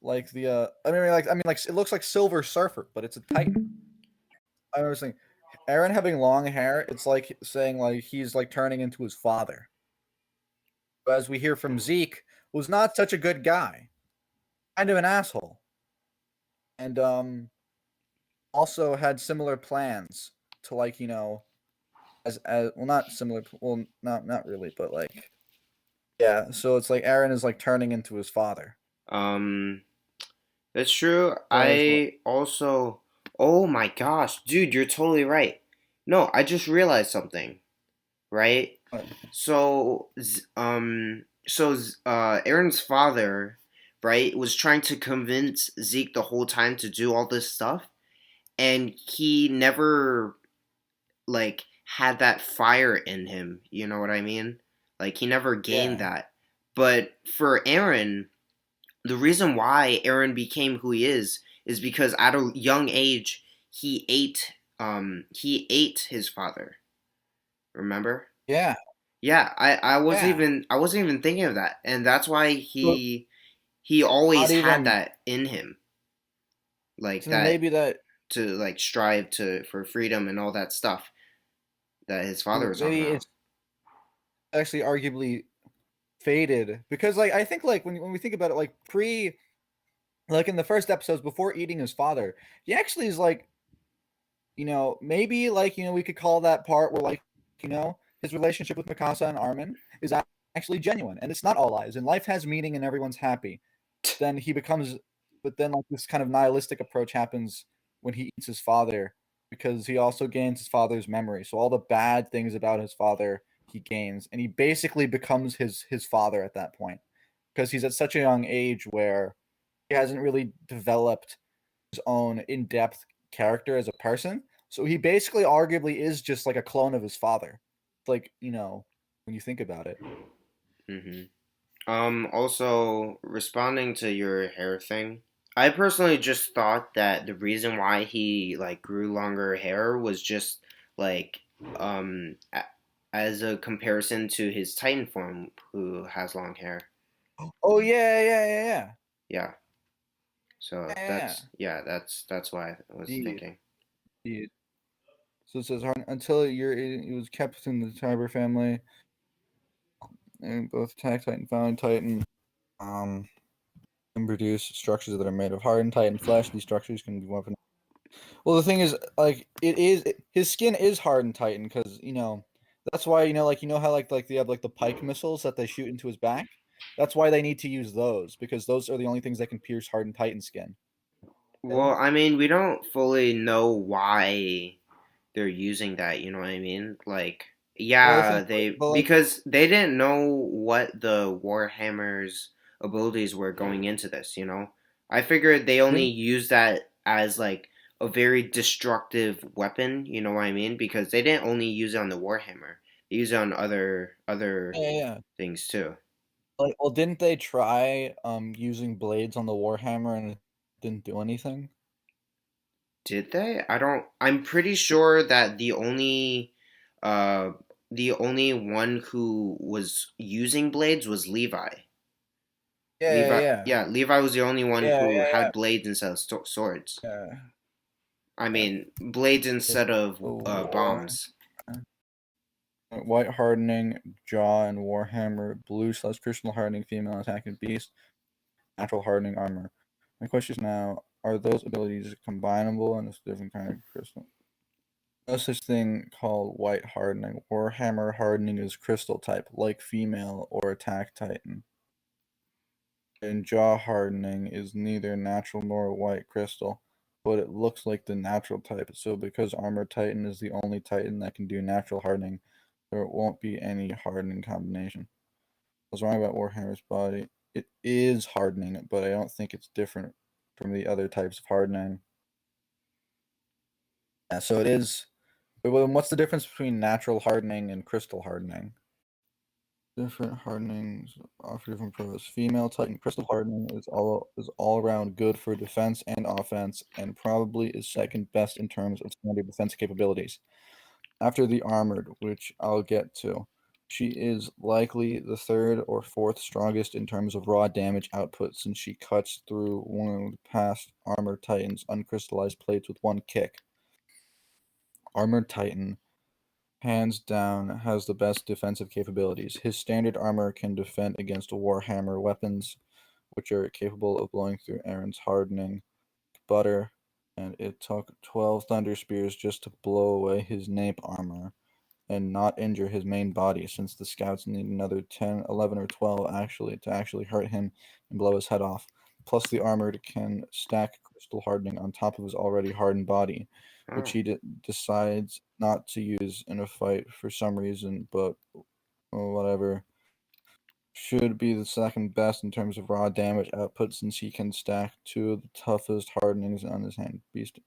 Like I mean like it looks like Silver Surfer, but it's a Titan. I was thinking, Aaron having long hair, it's like saying like he's like turning into his father. As we hear from Zeke, was not such a good guy, kind of an asshole, and also had similar plans to like as well not similar well not really but like yeah. So it's like Aaron is like turning into his father. Um, that's true. Whereas I also, oh my gosh, dude, you're totally right. No, I just realized something, right? So, Aaron's father, right, was trying to convince Zeke the whole time to do all this stuff, and he never like had that fire in him. You know what I mean? Like he never gained yeah, that. But for Aaron, the reason why Aaron became who he is because at a young age he ate his father. Remember? yeah, Yeah, yeah. I wasn't even thinking of that. And that's why So he not always had even that in him. Like so then that maybe that to like strive to for freedom and all that stuff that his father was talking maybe about. it's actually arguably faded because like I think like when we think about it like pre like in the first episodes before eating his father, he actually is like maybe like we could call that part where like his relationship with Mikasa and Armin is actually genuine and it's not all lies and life has meaning and everyone's happy. Then he becomes, but then like this kind of nihilistic approach happens when he eats his father because he also gains his father's memory. So all the bad things about his father he gains, and he basically becomes his father at that point because he's at such a young age where he hasn't really developed his own in-depth character as a person. So he basically arguably is just like a clone of his father. Like, when you think about it. Hmm. Also, responding to your hair thing, I personally just thought that the reason why he like grew longer hair was just like um a- as a comparison to his Titan form who has long hair. Oh yeah, yeah, yeah, yeah, Yeah. So yeah, yeah. that's why I was Indeed, thinking. indeed. So it says until it was kept in the Tiber family, and both Attack Titan, Found Titan, um, can produce structures that are made of hardened Titan flesh. These structures can be weapon. Well, the thing is, like, his skin is hardened Titan because that's why like how like they have like the pike missiles that they shoot into his back. That's why they need to use those because those are the only things that can pierce hardened Titan skin. Well, I mean, we don't fully know why they're using that, you know what I mean? Like, Well, I yeah, think, they but like, because they didn't know what the Warhammer's abilities were going into this, you know? I figured they only didn't used that as like a very destructive weapon, you know what I mean? Because they didn't only use it on the Warhammer. They used it on other yeah, yeah. things too. Like, well, didn't they try using blades on the Warhammer and it didn't do anything? Did they? I don't. I'm pretty sure that uh, the only one who was using blades was Levi. Yeah, Levi, yeah, yeah, Levi was the only one yeah, who yeah, had blades instead of swords. yeah, I yeah. mean, blades The, instead of the war. bombs. White hardening, jaw and warhammer, blue/slash crystal hardening, female attacking beast, natural hardening armor. My question is now, are those abilities combinable in a different kind of crystal? No such thing called white hardening. Warhammer hardening is crystal type, like female or attack titan. And jaw hardening is neither natural nor white crystal, but it looks like the natural type. So because armor titan is the only titan that can do natural hardening, there won't be any hardening combination. I was wrong about Warhammer's body. It is hardening, but I don't think it's different from the other types of hardening. Yeah, so it is. Well, what's the difference between natural hardening and crystal hardening? Different hardenings offer different pros. Female Titan crystal hardening is all around good for defense and offense, and probably is second best in terms of standard defense capabilities. After the armored, which I'll get to, she is likely the third or fourth strongest in terms of raw damage output since she cuts through one of the past armored Titan's uncrystallized plates with one kick. Armored Titan, hands down, has the best defensive capabilities. His standard armor can defend against Warhammer weapons, which are capable of blowing through Aaron's hardening butter, and it took 12 Thunder Spears just to blow away his nape armor and not injure his main body, since the scouts need another 10, 11, or 12 to actually hurt him and blow his head off. Plus, the armored can stack crystal hardening on top of his already hardened body, which Oh, he decides not to use in a fight for some reason, but whatever. Should be the second best in terms of raw damage output since he can stack two of the toughest hardenings on his hand. Beast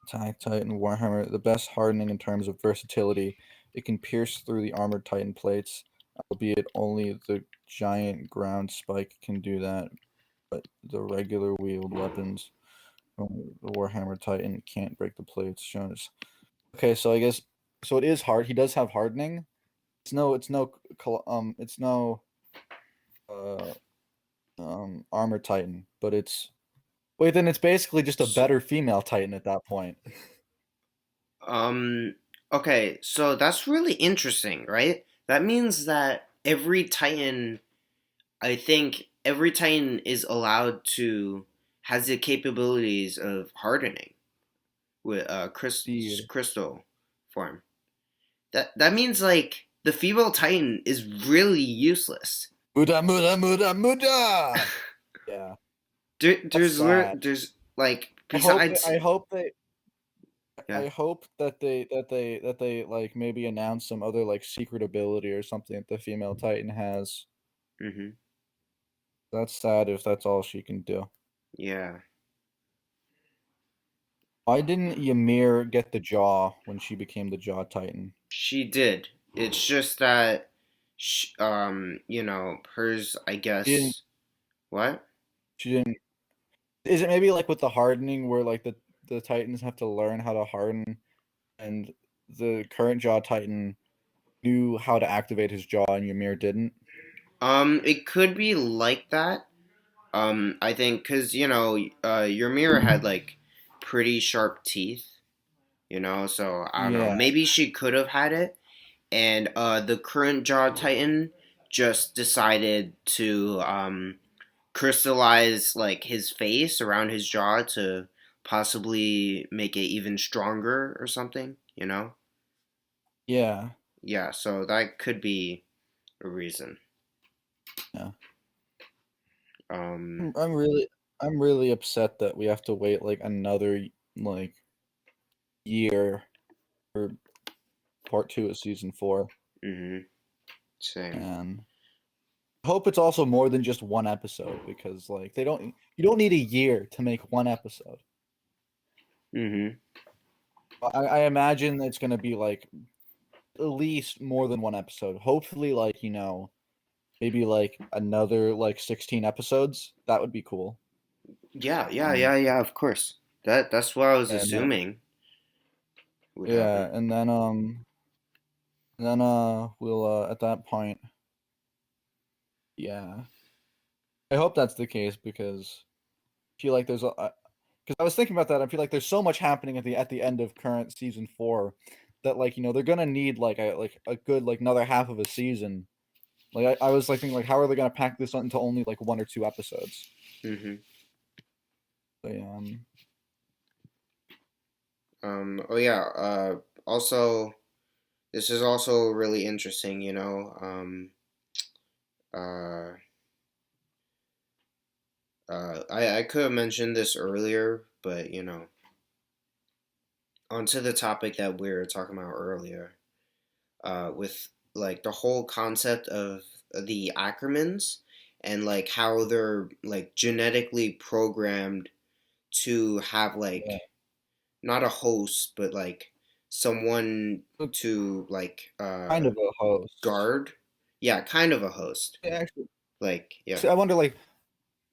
Attack Titan Warhammer, the best hardening in terms of versatility. It can pierce through the armored Titan plates, albeit only the giant ground spike can do that, but the regular wheeled weapons from the Warhammer Titan can't break the plates. Shown as okay, so I guess so. It is hard. He does have hardening. It's no uh armor Titan, but it's wait. Then it's basically just a so, better female Titan at that point. um, okay, so that's really interesting, right? That means that I think every Titan is allowed to has the capabilities of hardening with Indeed. crystal form. That means like the female Titan is really useless. Muda, muda, muda, muda. Yeah, that's sad. There's like I hope. besides I hope they. yeah. I hope that they like maybe announce some other like secret ability or something that the female Titan has. Hmm. That's sad if that's all she can do. Yeah, Why didn't Ymir get the jaw when she became the Jaw Titan? she did. It's just that hers, I She didn't. guess. What? She didn't. Is it maybe like with the hardening, where like the Titans have to learn how to harden, and the current Jaw Titan knew how to activate his jaw, and Ymir didn't? It could be like that. I think because your mirror had like pretty sharp teeth, so I don't know. Yeah, Maybe she could have had it, and the current Jaw Titan just decided to crystallize like his face around his jaw to possibly make it even stronger or something. yeah, Yeah, so that could be a reason. yeah. Um, I'm really upset that we have to wait like another like year for part 2 of season 4, mhm, same. and I hope it's also more than just one episode, because like you don't need a year to make one episode. Mhm. I imagine it's gonna be like at least more than one episode. Hopefully, like maybe like another like 16 episodes. That would be cool. Yeah, yeah, Um, yeah, yeah. Of course. That's what I was and assuming would yeah, happen. and then we'll at that point, yeah. I hope that's the case, because I feel like there's a because I was thinking about that. I feel like there's so much happening at the end of current season 4, that like they're gonna need like a good like another half of a season. Like I was like thinking, like, how are they gonna pack this into only like 1 or 2 episodes? Mhm. So, yeah, Oh yeah. Also, this is also really interesting. Uh. I could have mentioned this earlier, but onto the topic that we were talking about earlier, with like the whole concept of the Ackermans and like how they're like genetically programmed to have like yeah. not a host, but like someone So, to like kind of a host. guard. Yeah, kind of a host. Yeah, actually, Like yeah. I wonder, like,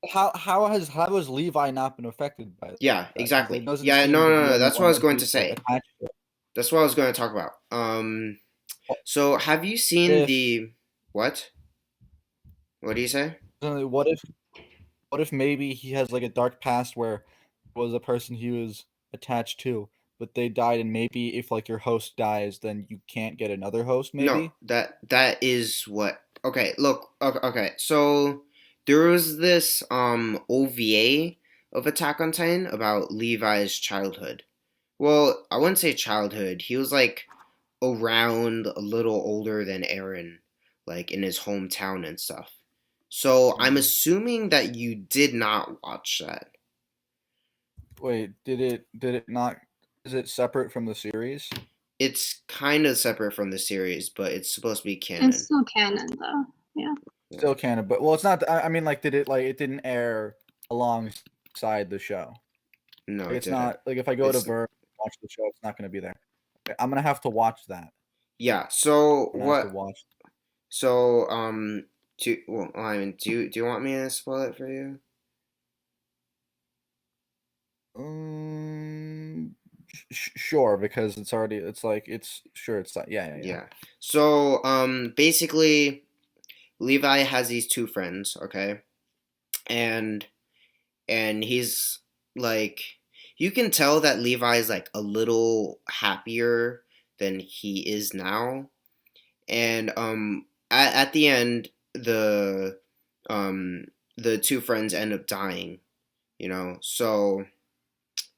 how has Levi not been affected by Yeah, that? Because it exactly. doesn't Yeah, seem no, to no, be no. That's what I was anyone going to who's like say. attached to it. That's what I was going to talk about. So have you seen If the what? What do you say? what if maybe he has like a dark past where it was a person he was attached to, but they died, and maybe if like your host dies, then you can't get another host, No, maybe? that is what. Okay, look. Okay, okay. So there was this OVA of Attack on Titan about Levi's childhood. Well, I wouldn't say childhood. He was like around a little older than Eren, like in his hometown and stuff. So I'm Mm. assuming that you did not watch that. Wait, did it not? Is it separate from the series? It's kind of separate from the series, but it's supposed to be It's canon. still canon though. Yeah. Yeah. Still canon, but well, it's not. I mean, like, did it like it didn't air alongside the show? No, Like, it it's didn't. not like if I go to It's Verve and watch the show, it's not going to be there. Okay, I'm gonna have to watch that. yeah. So I'm gonna have to what? watch. So I mean, do you want me to spoil it for you? Um, sure, because it's already. It's like it's sure. It's not. Yeah, yeah, yeah. Yeah. So basically, Levi has these two friends, okay, and he's like, you can tell that Levi is like a little happier than he is now, and at the end um the two friends end up dying,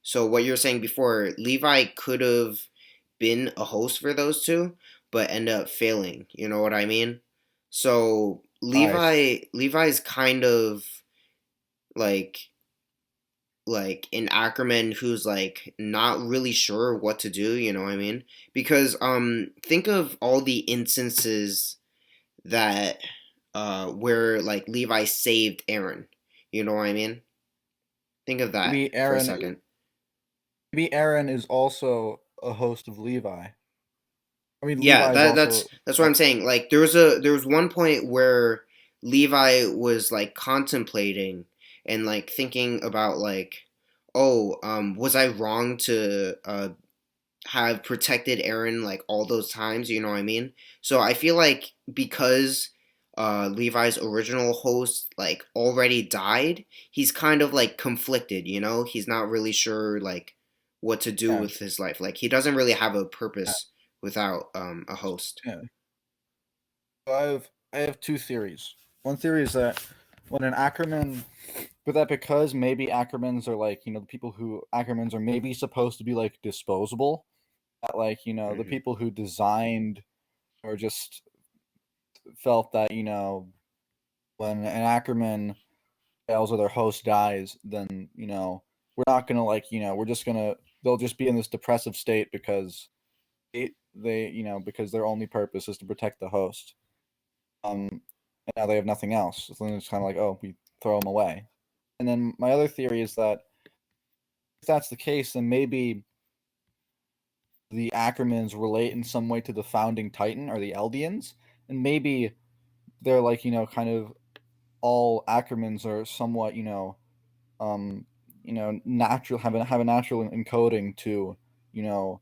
so what you're saying before, Levi could have been a host for those two, but end up failing. You know what I mean? So I Levi's kind of like an Ackerman who's like not really sure what to do. You know what I mean? Because think of all the instances that where like Levi saved Aaron. You know what I mean? Think of that maybe for a Aaron. second. Maybe Aaron is also a host of Levi. I mean, Yeah, Levi is that's also that's what I'm saying. Like there was one point where Levi was like contemplating and like thinking about like, oh, was I wrong to have protected Aaron like all those times, you know what I mean? So I feel like because Levi's original host like already died, he's kind of like conflicted, you know? He's not really sure like what to do yeah, with his life. Like he doesn't really have a yeah, purpose without a host. yeah. So I have two theories. One theory is that when an Ackerman, but that because maybe Ackermans are like the people who Ackermans are maybe supposed to be like disposable. That like the Mhm. people who designed or just felt that when an Ackerman fails or their host dies, then we're not gonna like we're just gonna they'll just be in this depressive state because because their only purpose is to protect the host. And now they have nothing else. So then it's kind of like, oh, we throw them away. And then my other theory is that if that's the case, then maybe the Ackermans relate in some way to the founding Titan or the Eldians, and maybe they're like kind of all Ackermans are somewhat um natural have a natural encoding to you know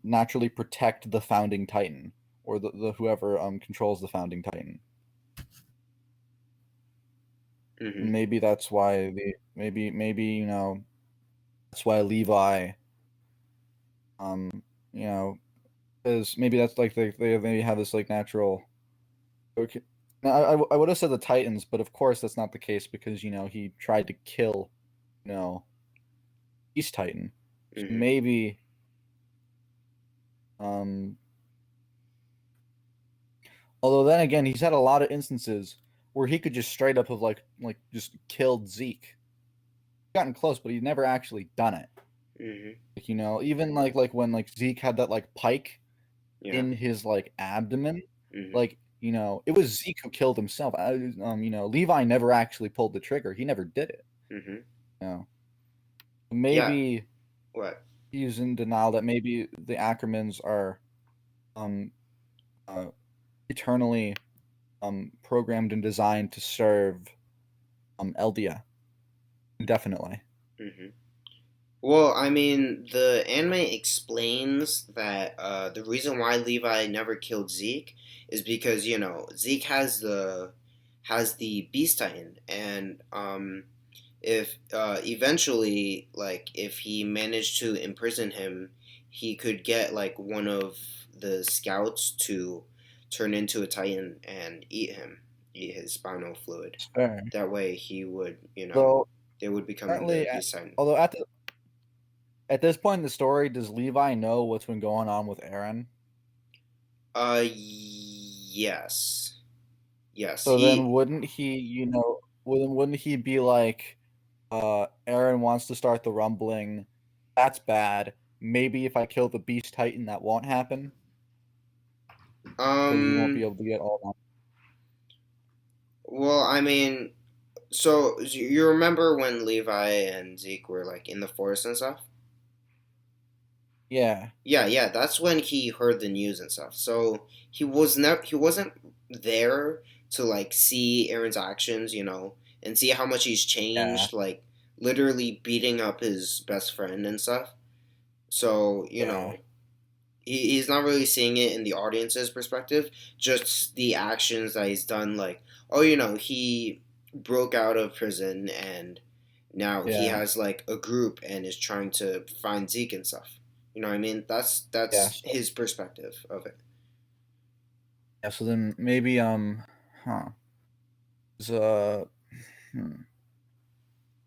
naturally protect the founding Titan or the whoever controls the founding Titan. Mhm. Maybe that's why maybe that's why Levi um you know is maybe that's like they maybe have this like natural. Okay. Now, I would have said the Titans, but of course that's not the case because he tried to kill you know East Titan. So Mhm. maybe um although then again he's had a lot of instances where he could just straight up have like just killed Zeke. Gotten close, but he's never actually done it. Mhm. Like, even like when like Zeke had that like pike Yeah. in his like abdomen, Mhm. like it was Zeke who killed himself. Levi never actually pulled the trigger. He never did it. Mhm. You know, Yeah. maybe What? he's in denial that maybe the Ackermans are um uh, eternally programmed and designed to serve Eldia indefinitely. Mhm. Well, I mean, the anime explains that the reason why Levi never killed Zeke is because Zeke has the Beast Titan, and if eventually like if he managed to imprison him, he could get like one of the scouts to turn into a Titan and eat his spinal fluid. Fair. That way, he would Though they would become the apparently, Beast Titan. although at this point in the story, does Levi know what's been going on with Aaron? Yes. Yes. So then wouldn't he, wouldn't he be like, Aaron wants to start the rumbling. That's bad. Maybe if I kill the Beast Titan, that won't happen because he won't be Um, able to get all that. well, I mean, so you remember when Levi and Zeke were like in the forest and stuff? Yeah, Yeah, yeah, that's when he heard the news and stuff. So he wasn't there to like see Aaron's actions, and see how much he's yeah, changed, like literally beating up his best friend and stuff. So, yeah, he's not really seeing it in the audience's perspective, just the actions that he's done. Like, oh, he broke out of prison and now he yeah, has like a group and is trying to find Zeke and stuff. You know what I mean? yeah. That's his perspective of it. Yeah, so then maybe huh. So, hmm.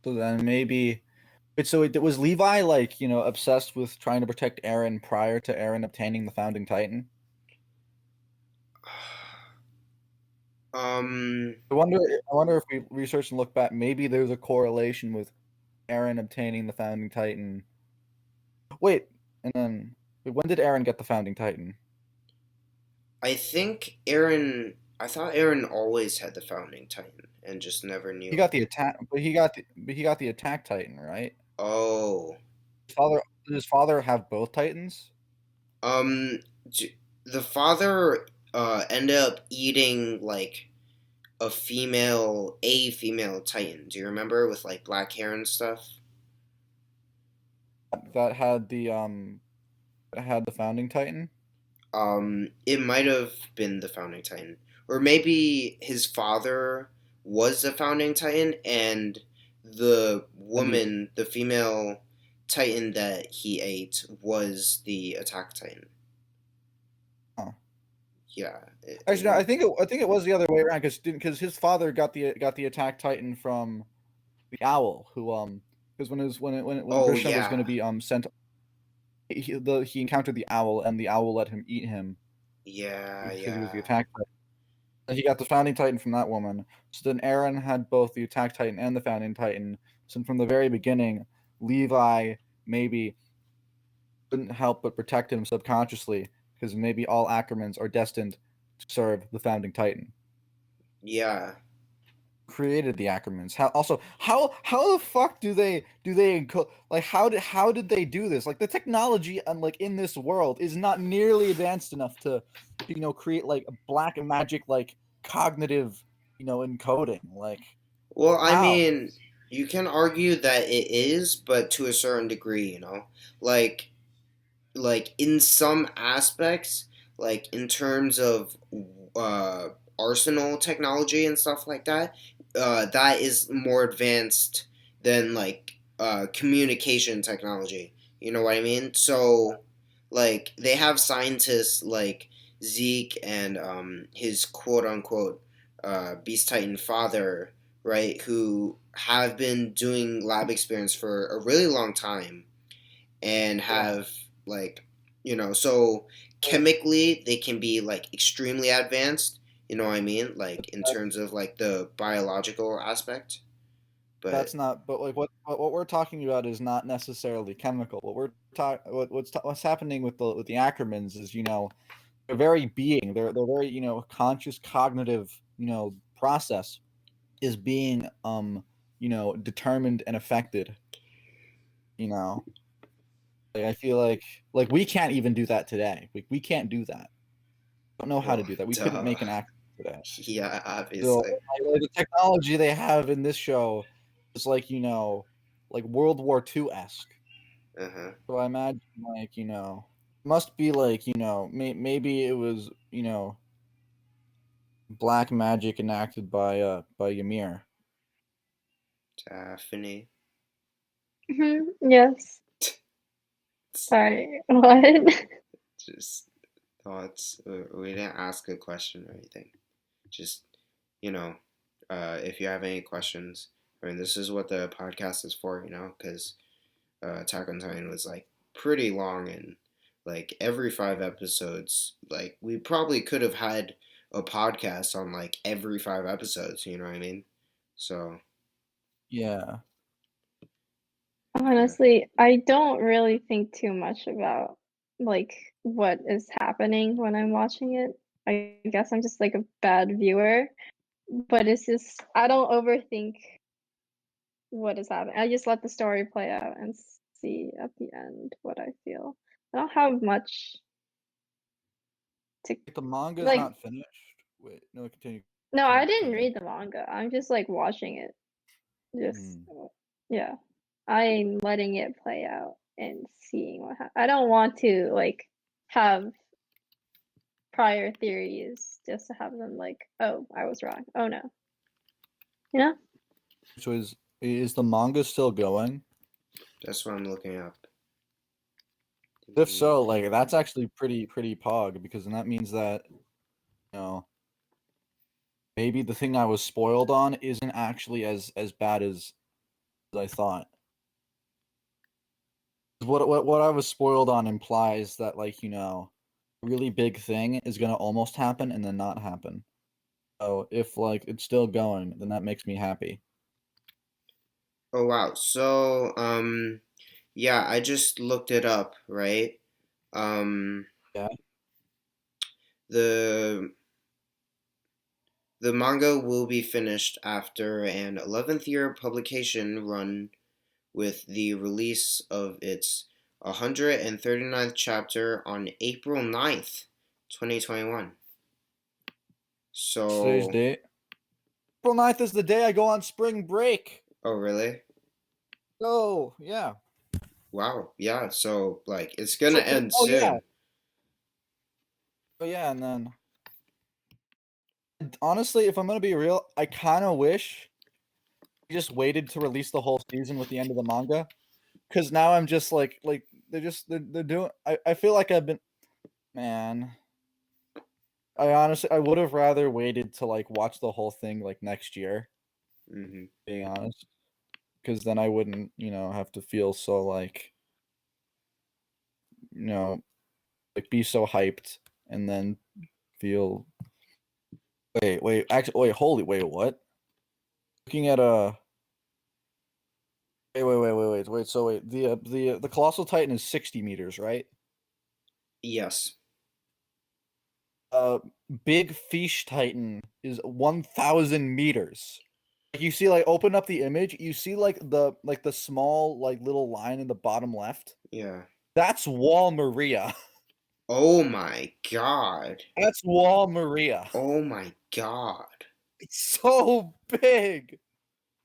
So then maybe wait. So it was Levi like obsessed with trying to protect Aaron prior to Aaron obtaining the founding Titan. Um, I wonder if we research and look back, maybe there's a correlation with Aaron obtaining the founding Titan. Wait, and then when did Aaron get the founding Titan? I think Aaron. I thought Aaron always had the founding Titan and just never He knew it. got the attack, but he got the attack Titan, right? Oh, His father did his father have both Titans? Um, The father ended up eating like a female Titan. Do you remember, with like black hair and stuff? That had the founding Titan. It might have been the founding Titan, or maybe his father was the founding Titan, and the And the woman, the female Titan that he ate, was the attack Titan. oh. Yeah, Actually, no, I think it was the other way around because his father got the attack Titan from the owl who because when Oh Krishna was going to yeah, be sent he encountered the owl and the owl let him eat him yeah, because he was the yeah, attack Titan. And he got the founding Titan from that woman. So then Aaron had both the attack Titan and the founding Titan. So from the very beginning, Levi maybe couldn't help but protect him subconsciously because maybe all Ackermans are destined to serve the founding Titan. yeah. Created the Ackermans. How the fuck like how did they do this? Like the technology and like in this world is not nearly advanced enough to create like a black magic like cognitive encoding. Like Well, I how? mean, you can argue that it is, but to a certain degree, like in some aspects, like in terms of uh, arsenal technology and stuff like that, that is more advanced than like communication technology. You know what I mean? So, like, they have scientists like Zeke and his quote unquote Beast Titan father, right, who have been doing lab experiments for a really long time and Yeah. have like so chemically they can be like extremely advanced, you know what I mean, like in terms That's of like the biological aspect, that's but not. But like what we're talking about is not necessarily chemical. What we're talking what's happening with the Ackermans is their very being, their very conscious cognitive process is being determined and affected. You know, like I feel like we can't even do that today. We can't do that. Don't know how to well, do that. We couldn't duh. make an act today. Yeah, So obviously. like, the technology they have in this show is like like World War II esque. Uh-huh. So I imagine must be like maybe it was black magic enacted by Ymir. Daphne. Yes. Sorry. What? Just thoughts. We didn't ask a question or anything, just you know if you have any questions. I mean, this is what the podcast is for, because Attack on Titan was like pretty long, and like every 5 episodes, like we probably could have had a podcast on like every 5 episodes. You know what I mean? So Yeah. yeah. Honestly, I don't really think too much about like what is happening when I'm watching it. I guess I'm just like a bad viewer, but it's just I don't overthink what is happening. I just let the story play out and see at the end what I feel. I don't have much to The manga is like. not finished. Wait, no, continue. No, I Continue. didn't Continue. read the manga. I'm just like watching it. Just Hmm. yeah, I'm letting it play out and seeing what I don't want to like have prior theories just to have them like, oh, I was wrong. Oh no. You know? So is the manga still going? That's what I'm looking up. If so, like that's actually pretty pog because then that means that know maybe the thing I was spoiled on isn't actually as bad as I thought. What I was spoiled on implies that like a really big thing is gonna almost happen and then not happen. So if like it's still going, then that makes me happy. Oh wow. So yeah, I just looked it up, right? Um Yeah. the the manga will be finished after an 11th year publication run with the release of its 139th chapter on April 9th, 2021. Today's So, date. April 9th is the day I go on spring break. oh really? Oh, yeah. Wow. Yeah. So like it's gonna end Oh, yeah. soon. Oh, yeah, and then honestly, if I'm gonna be real, I kind of wish we just waited to release the whole season with the end of the manga, because now I'm just like they're doing. I feel like I've been, man. I honestly I would have rather waited to like watch the whole thing like next year, Hmm. being honest, because then I wouldn't have to feel so like you know like be so hyped and then feel wait, what? Looking at a wait. So wait, the colossal titan is 60 meters, right? Yes. Uh, big fish titan is 1,000 meters. Like you see, like open up the image, you see like the small like little line in the bottom left. Yeah. That's Wall Maria. Oh my god. That's Wall Maria. Oh my god. It's so big.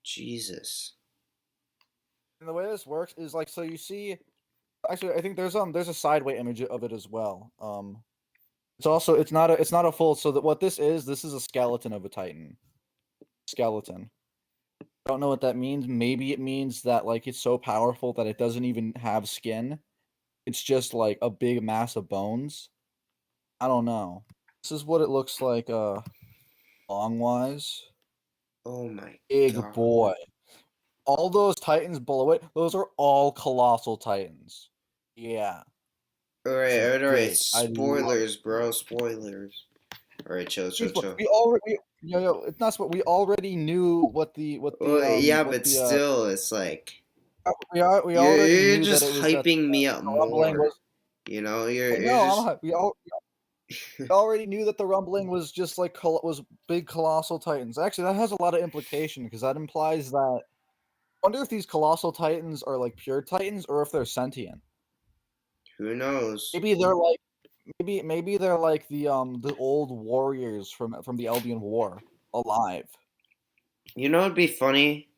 Jesus. And the way this works is like so you see. Actually, I think there's a sideway image of it as well. It's not a full. So that what this is a skeleton of a titan. Skeleton. I don't know what that means. Maybe it means that like it's so powerful that it doesn't even have skin. It's just like a big mass of bones. I don't know. This is what it looks like long wise. Oh my Big god. boy. All those titans below it, those are all colossal titans. Yeah. It's Alright. big. I love Spoilers, bro. Spoilers. Alright, chill, chill, it. chill. We already it's not we already knew Well, yeah, but still, it's like we already you're knew that just it was that hyping me up the rumbling more. was You know, I you're know, just we already knew that the rumbling was just like was big colossal titans. Actually, that has a lot of implication because that implies that I wonder if these colossal titans are like pure titans or if they're sentient. who knows? Maybe they're like maybe they're like the old warriors from the Eldian War alive. You know what'd be funny?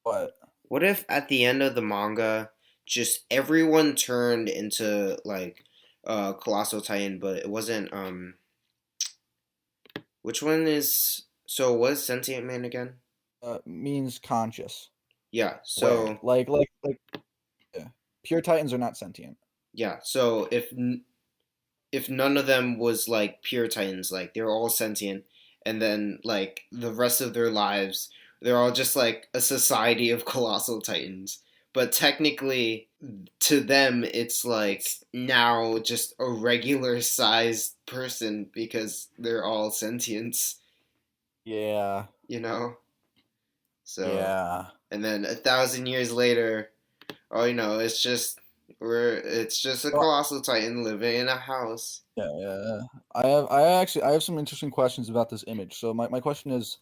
But What if at the end of the manga, just everyone turned into like Colossal Titan, but it wasn't which one is so was Sentient Man again? means conscious, Yeah, aware. so Like yeah. Pure titans are not sentient. yeah, so if none of them was like pure Titans, like they're all sentient, and then like the rest of their lives, they're all just like a society of colossal Titans. But technically, to them, it's like now just a regular sized person because they're all sentients, Yeah. you know? So, Yeah. and then 1,000 years later, oh, it's just a Well, colossal Titan living in a house. yeah. I have some interesting questions about this image. So my question is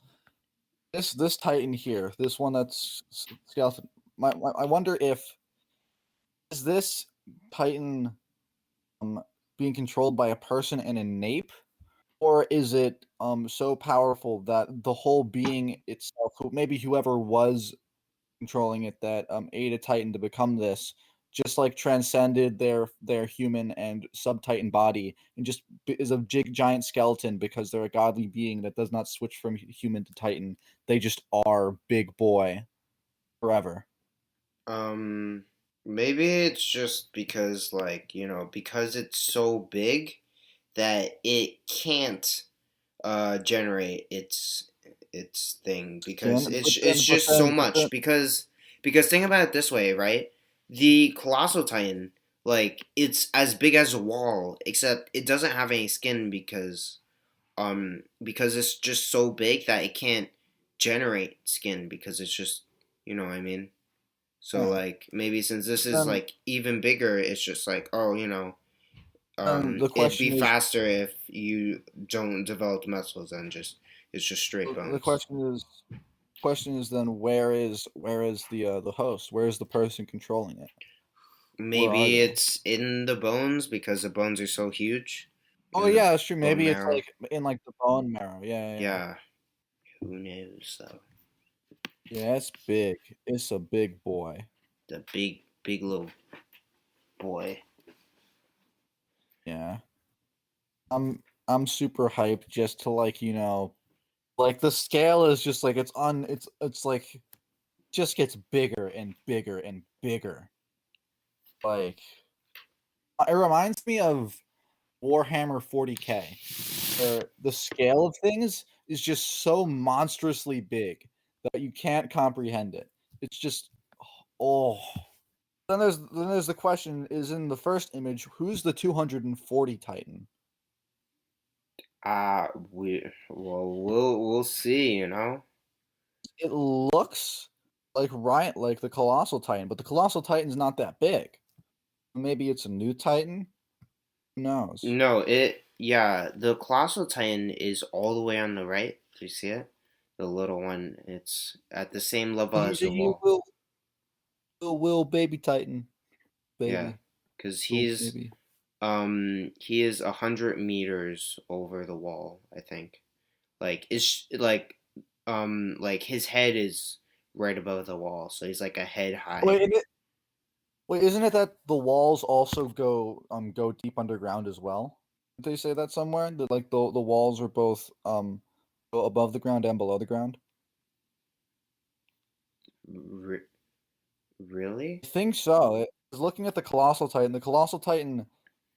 this Titan here, this one that's skeleton. I wonder if is this Titan um being controlled by a person and a nape, or is it so powerful that the whole being itself, maybe whoever was controlling it that aid a Titan to become this, just like transcended their human and sub Titan body and just is a giant skeleton because they're a godly being that does not switch from human to Titan. They just are big boy forever. Um, Maybe it's just because, like, because it's so big that it can't generate its thing because Skin, it's just so much because think about it this way, right? The colossal titan, like, it's as big as a wall, except it doesn't have any skin because it's just so big that it can't generate skin because it's just, you know what I mean? So yeah. like maybe since this is Then like even bigger, it's just like, oh, the it'd be question is faster if you don't develop muscles and just it's just straight the bones. question is then where is the host? Where is the person controlling it? Where are Maybe they? it's in the bones because the bones are so huge. Oh in the yeah, that's true. bone Maybe it's marrow. like in like the bone marrow. Yeah. Yeah. Who knows though? Yeah, it's big. It's a big boy. The big little boy. Yeah. I'm super hyped just to like, like the scale is just like it's like just gets bigger and bigger and bigger. Like it reminds me of Warhammer 40K, where the scale of things is just so monstrously big that you can't comprehend it. It's just oh. Then there's the question is in the first image, who's the 240 Titan? We'll see, you know. It looks like like the Colossal Titan, but the Colossal Titan's not that big. Maybe it's a new Titan? Who knows? No, the Colossal Titan is all the way on the right. Do you see it? The little one. It's at the same level as the You wall. will baby Titan. Yeah, Baby. because Will baby. he is 100 meters over the wall, I think. Like his head is right above the wall, so he's like a head high. Wait, isn't it that the walls also go deep underground as well? Did they say that somewhere? That like the walls are both go above the ground and below the ground? Re- really? I think so. I was looking at the Colossal Titan. The Colossal Titan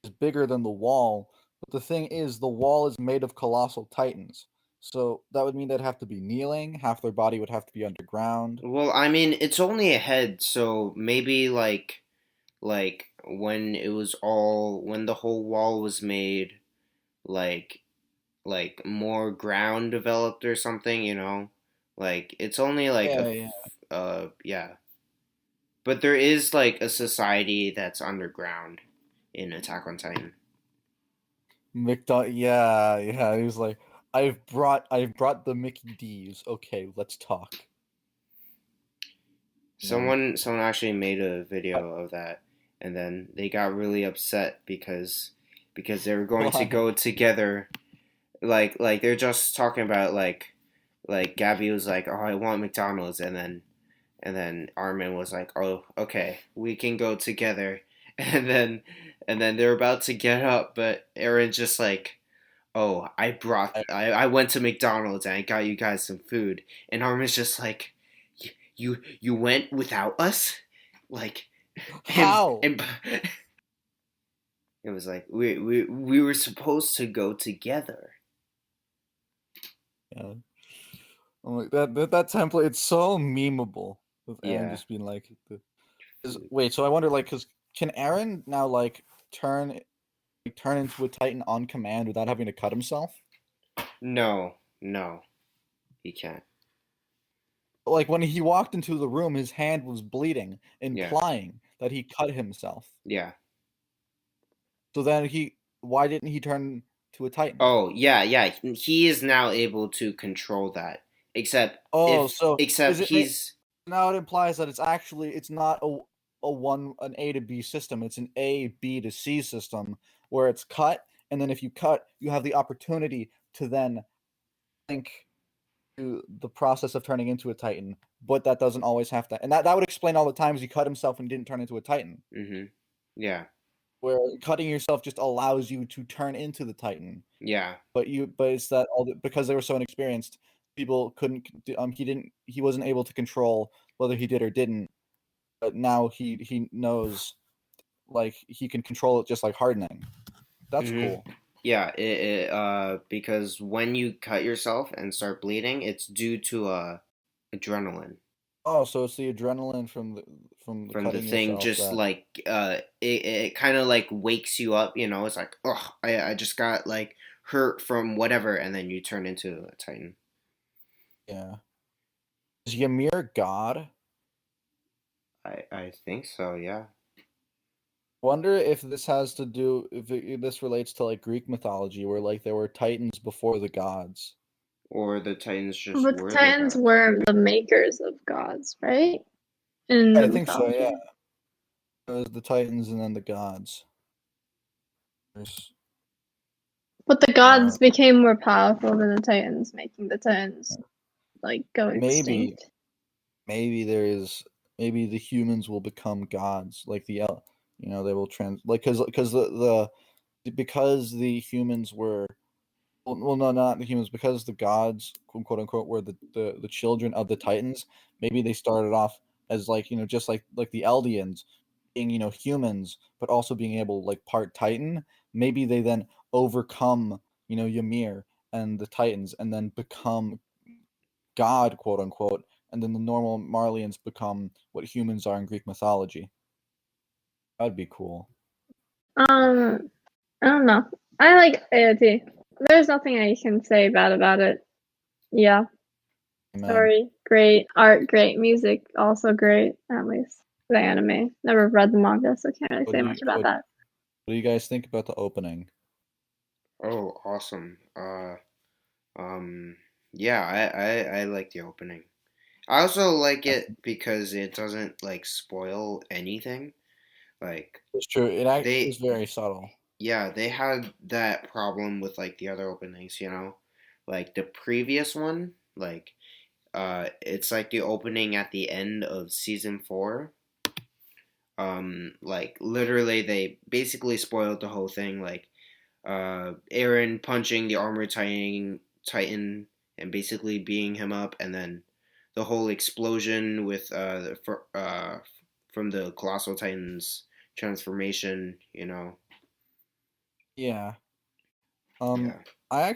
is bigger than the wall, but the thing is, the wall is made of Colossal Titans. So that would mean they'd have to be kneeling. Half their body would have to be underground. Well, I mean, it's only a head, so maybe like when the whole wall was made, like more ground developed or something, you know? Like it's only like Yeah, yeah. yeah. But there is like a society that's underground in Attack on Titan. Yeah, yeah. He was like, I've brought the Mickey D's. Okay, let's talk. No. Someone actually made a video of that, and then they got really upset because they were going to Why? go together. Like they're just talking about like Gabby was like, "Oh, I want McDonald's," and then Armin was like, "Oh, okay, we can go together." And then they're about to get up, but Aaron's just like, "Oh, I went to McDonald's and I got you guys some food." And Armin's just like, "You went without us?" Like, and How? and it was like we were supposed to go together. Yeah. I'm like that template. It's so memeable with Aaron Yeah. just being like, wait. So I wonder, like, because can Aaron now like turn into a Titan on command without having to cut himself? No, no, he can't. Like when he walked into the room, his hand was bleeding, Yeah, implying that he cut himself. yeah. So then why didn't he turn to a Titan? Oh, yeah, yeah. He is now able to control that. Except Oh, if so is except it he's now it implies that it's not an A to B system. It's an A B to C system where it's cut, and then if you cut, you have the opportunity to then link to the process of turning into a Titan. But that doesn't always have to, and that would explain all the times he cut himself and didn't turn into a Titan. yeah, Where cutting yourself just allows you to turn into the Titan. yeah. But it's that because they were so inexperienced, people couldn't he wasn't able to control whether he did or didn't. But now he knows, like, he can control it just like hardening. That's hmm cool. Yeah, because when you cut yourself and start bleeding, it's due to adrenaline Oh, so it's the adrenaline from the from the cutting thing. yourself Just that like it kind of like wakes you up. You know, it's like, oh, I just got like hurt from whatever, and then you turn into a Titan. yeah. Is Ymir God? I think so. Yeah. Wonder if this has to do if this relates to like Greek mythology where like there were Titans before the gods. Or the Titans just But the were the Titans gods. were the makers of gods, right? In the I think so, yeah. mythology. It was the Titans and then the gods. There's But the gods became more powerful than the Titans, making the Titans like go extinct. Maybe the humans will become gods, like they will because the humans were well, no, not the humans, because the gods, quote unquote, were the children of the Titans. Maybe they started off as just like the Eldians being humans, but also being able like part Titan. Maybe they then overcome Ymir and the Titans, and then become God, quote unquote, and then the normal Marlians become what humans are in Greek mythology. That'd be cool. I don't know. I like AOT. There's nothing I can say bad about it. Yeah. Amen. Story, great. Art, great. Music, also great. At least the anime. Never read the manga, so can't really say much about that. What do you guys think about the opening? Oh, awesome. Yeah, I like the opening. I also like it because it doesn't like spoil anything. Like It's true. It actually is very subtle. Yeah, they had that problem with like the other openings, like the previous one, like it's like the opening at the end of season 4. Like literally they basically spoiled the whole thing, like Aaron punching the armored titan and basically beating him up, and then the whole explosion with from the colossal titans transformation. Yeah. Yeah. I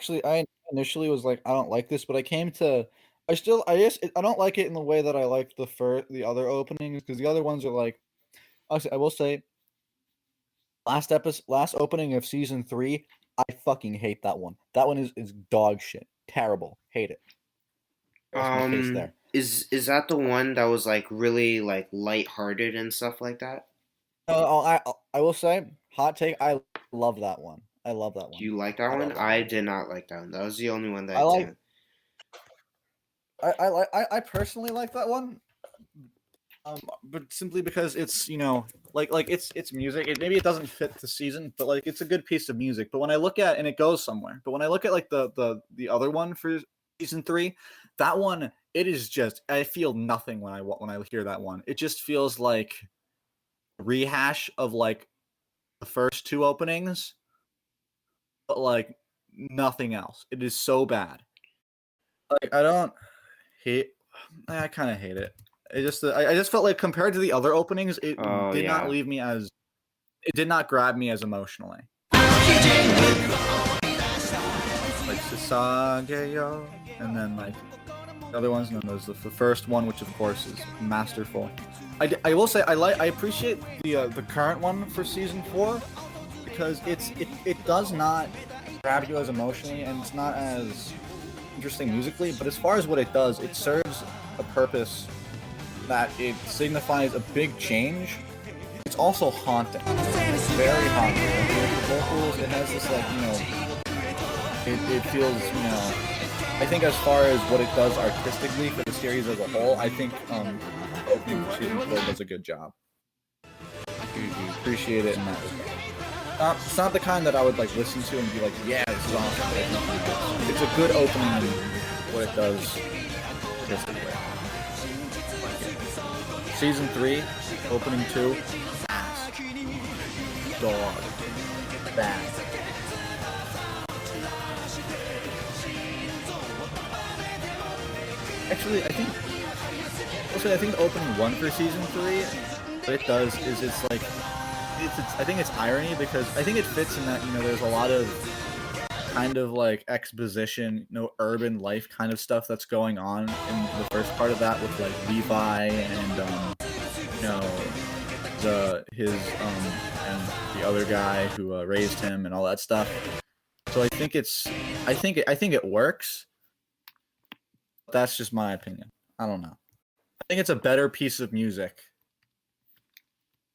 initially was like, I don't like this, but I don't like it in the way that I liked the other openings, because the other ones are like, actually, I will say, last opening of season 3, I fucking hate that one. That one is dog shit. Terrible. Hate it. There's my case there. Is that the one that was like really like lighthearted and stuff like that? I will say, hot take, I love that one. I love that one. Do you like that one? I did not like that one. That was the only one that I I like. didn't. I personally like that one. But simply because it's it's music. Maybe it doesn't fit the season, but like it's a good piece of music. But when I look at and it goes somewhere. But when I look at like the other one for season 3, that one, it is just, I feel nothing when I hear that one. It just feels like a rehash of like the first 2 openings, but like nothing else. It is so bad. Like I kind of hate it. I just felt like compared to the other openings, it did not leave me as, it did not grab me as emotionally. Like Sasageyo, and then like the other ones, and then there's the first one, which of course is masterful. I will say I appreciate the current one for season 4, because it does not grab you as emotionally, and it's not as interesting musically, but as far as what it does, it serves a purpose that it signifies a big change. It's also haunting. It's very haunting. With the vocals, it has this it feels, I think as far as what it does artistically for the series as a whole, I think opening season 4 does a good job. You appreciate it in that regard. It's not the kind that I would like listen to and be like, yeah, this is awesome. It's a good opening in what it does artistically. Season 3, opening 2, ass. Dog. Bad. Actually, I think opening 1 for season 3, what it does is it's like, I think it's irony, because I think it fits in that, there's a lot of kind of like exposition, urban life kind of stuff that's going on in the first part of that, with like Levi and and the other guy who raised him and all that stuff. So I think it works. That's just my opinion. I don't know. I think it's a better piece of music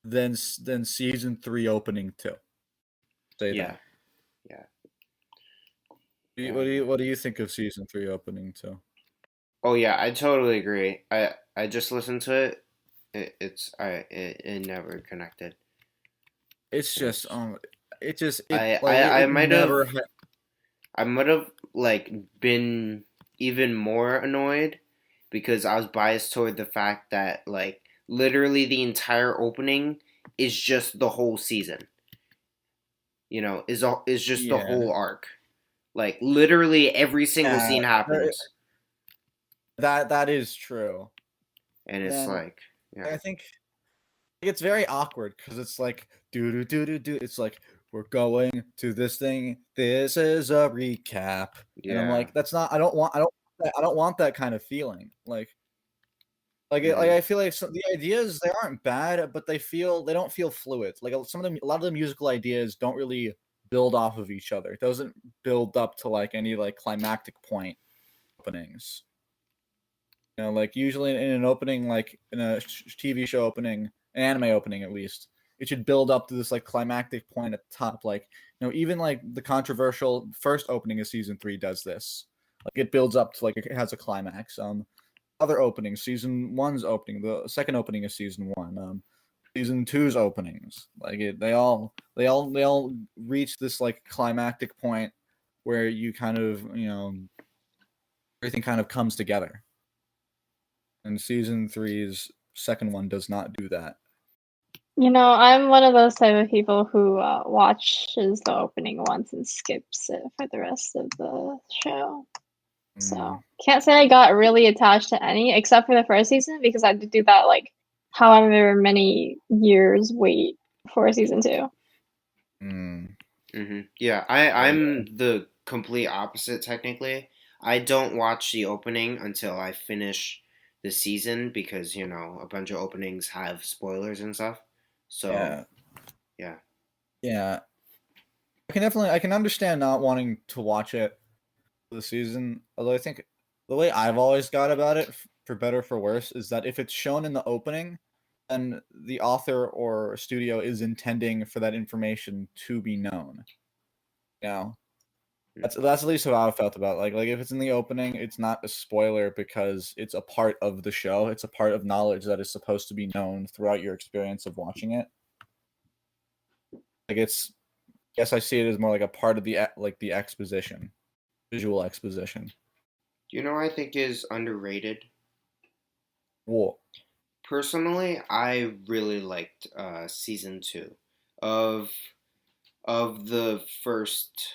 than season 3 opening 2. Say that. Yeah. What do you think of season 3 opening 2? Oh yeah, I totally agree. I just listened to it. It never connected. It's just I might have I would have like been even more annoyed because I was biased toward the fact that like literally the entire opening is just the whole season. Is just the Yeah, whole arc. Like literally every single yeah, scene happens, that is true. and it's Then like, yeah, I think it's very awkward because it's like do do do do do. It's like we're going to this thing. This is a recap, and I'm yeah, like, that's not. I don't want that kind of feeling. Like mm-hmm, I feel like the ideas they aren't bad, but they don't feel fluid. Like a lot of the musical ideas don't really build off of each other. It doesn't build up to like any like climactic point openings. Like usually in an opening, like in a TV show opening, an anime opening at least, it should build up to this like climactic point at the top. Like even like the controversial first opening of season 3 does this. Like it builds up to like it has a climax. Other openings, season 1's opening, the second opening of season 1, season 2's openings, they all reach this like climactic point where you kind of everything kind of comes together. And season three's second one does not do that. I'm one of those type of people who watches the opening once and skips it for the rest of the show. So can't say I got really attached to any except for the first season because I had to do that like however many years wait for season 2. mm-hmm. Yeah. I'm the complete opposite technically. I don't watch the opening until I finish the season because a bunch of openings have spoilers and stuff. So Yeah, yeah, yeah. I can understand not wanting to watch it for the season. Although I think the way I've always got about it, for better or for worse, is that if it's shown in the opening, then the author or studio is intending for that information to be known. You know, that's at least how I felt about it. Like if it's in the opening, it's not a spoiler because it's a part of the show. It's a part of knowledge that is supposed to be known throughout your experience of watching it. Like it's guess I see it as more like a part of the exposition, visual exposition. I think is underrated. Whoa. Personally, I really liked season 2 of the first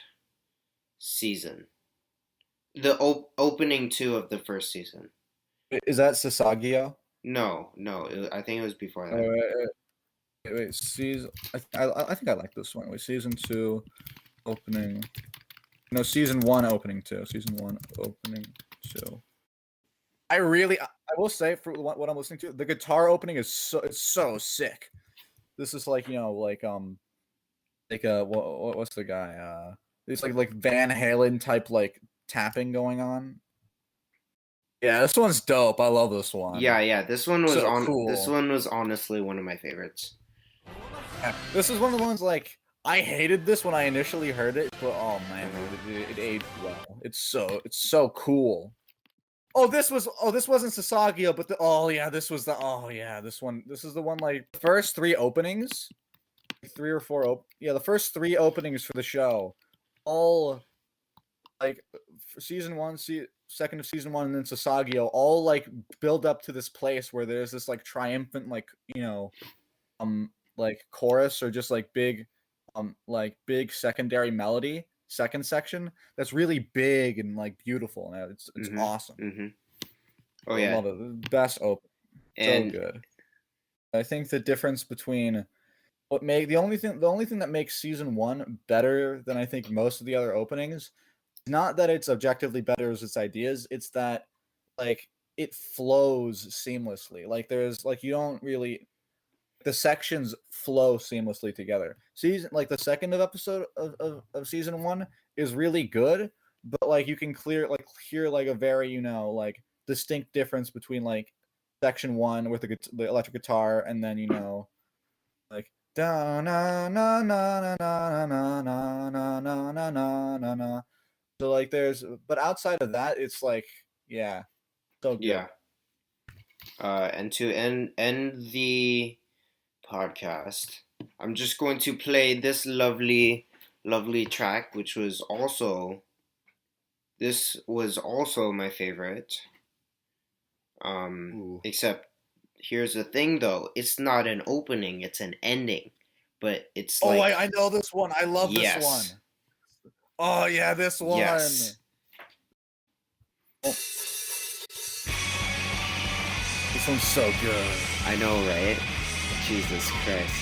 season. The opening 2 of the first season. Is that Sasagio? No, no, I think it was before Oh, that. wait, season. I think I like this one. Wait, season 2 opening. No, season 1 opening 2. Season 1 opening 2. I will say for what I'm listening to, the guitar opening it's so sick. This is like what's the guy it's like Van Halen type like tapping going on. Yeah, this one's dope. I love this one. Yeah, yeah. So This cool. one was honestly one of my favorites. Yeah, this is one of the ones like I hated this when I initially heard it, but oh man, it aged well. It's so cool. This wasn't Sasagio, but this is the one like the first 3 openings, 3 or 4 the first 3 openings for the show, all like for season 1, second of season 1, and then Sasagio all like build up to this place where there's this like triumphant like chorus or just like big secondary melody second section that's really big and like beautiful and it's Mm-hmm. awesome. Mm-hmm. Oh I yeah. love it. Best open. So And good. I think the difference between the only thing that makes season 1 better than I think most of the other openings, not that it's objectively better as its ideas, it's that like it flows seamlessly. Like there's like you don't really the sections flow seamlessly together. Season like the second of episode of season 1 is really good, but like you can hear like a very like distinct difference between like section 1 with the electric guitar and then like da na na na na na na na na na na na na na. So like but outside of that it's like yeah, so good. yeah. And to end the podcast, I'm just going to play this lovely track, which was also This was also my favorite. Ooh. Except here's the thing though, it's not an opening, it's an ending. But it's Oh, like I know this one. I love this one. yes. Oh yeah, this one. Yes. Oh. This one's so good. I know, right? Jesus Christ.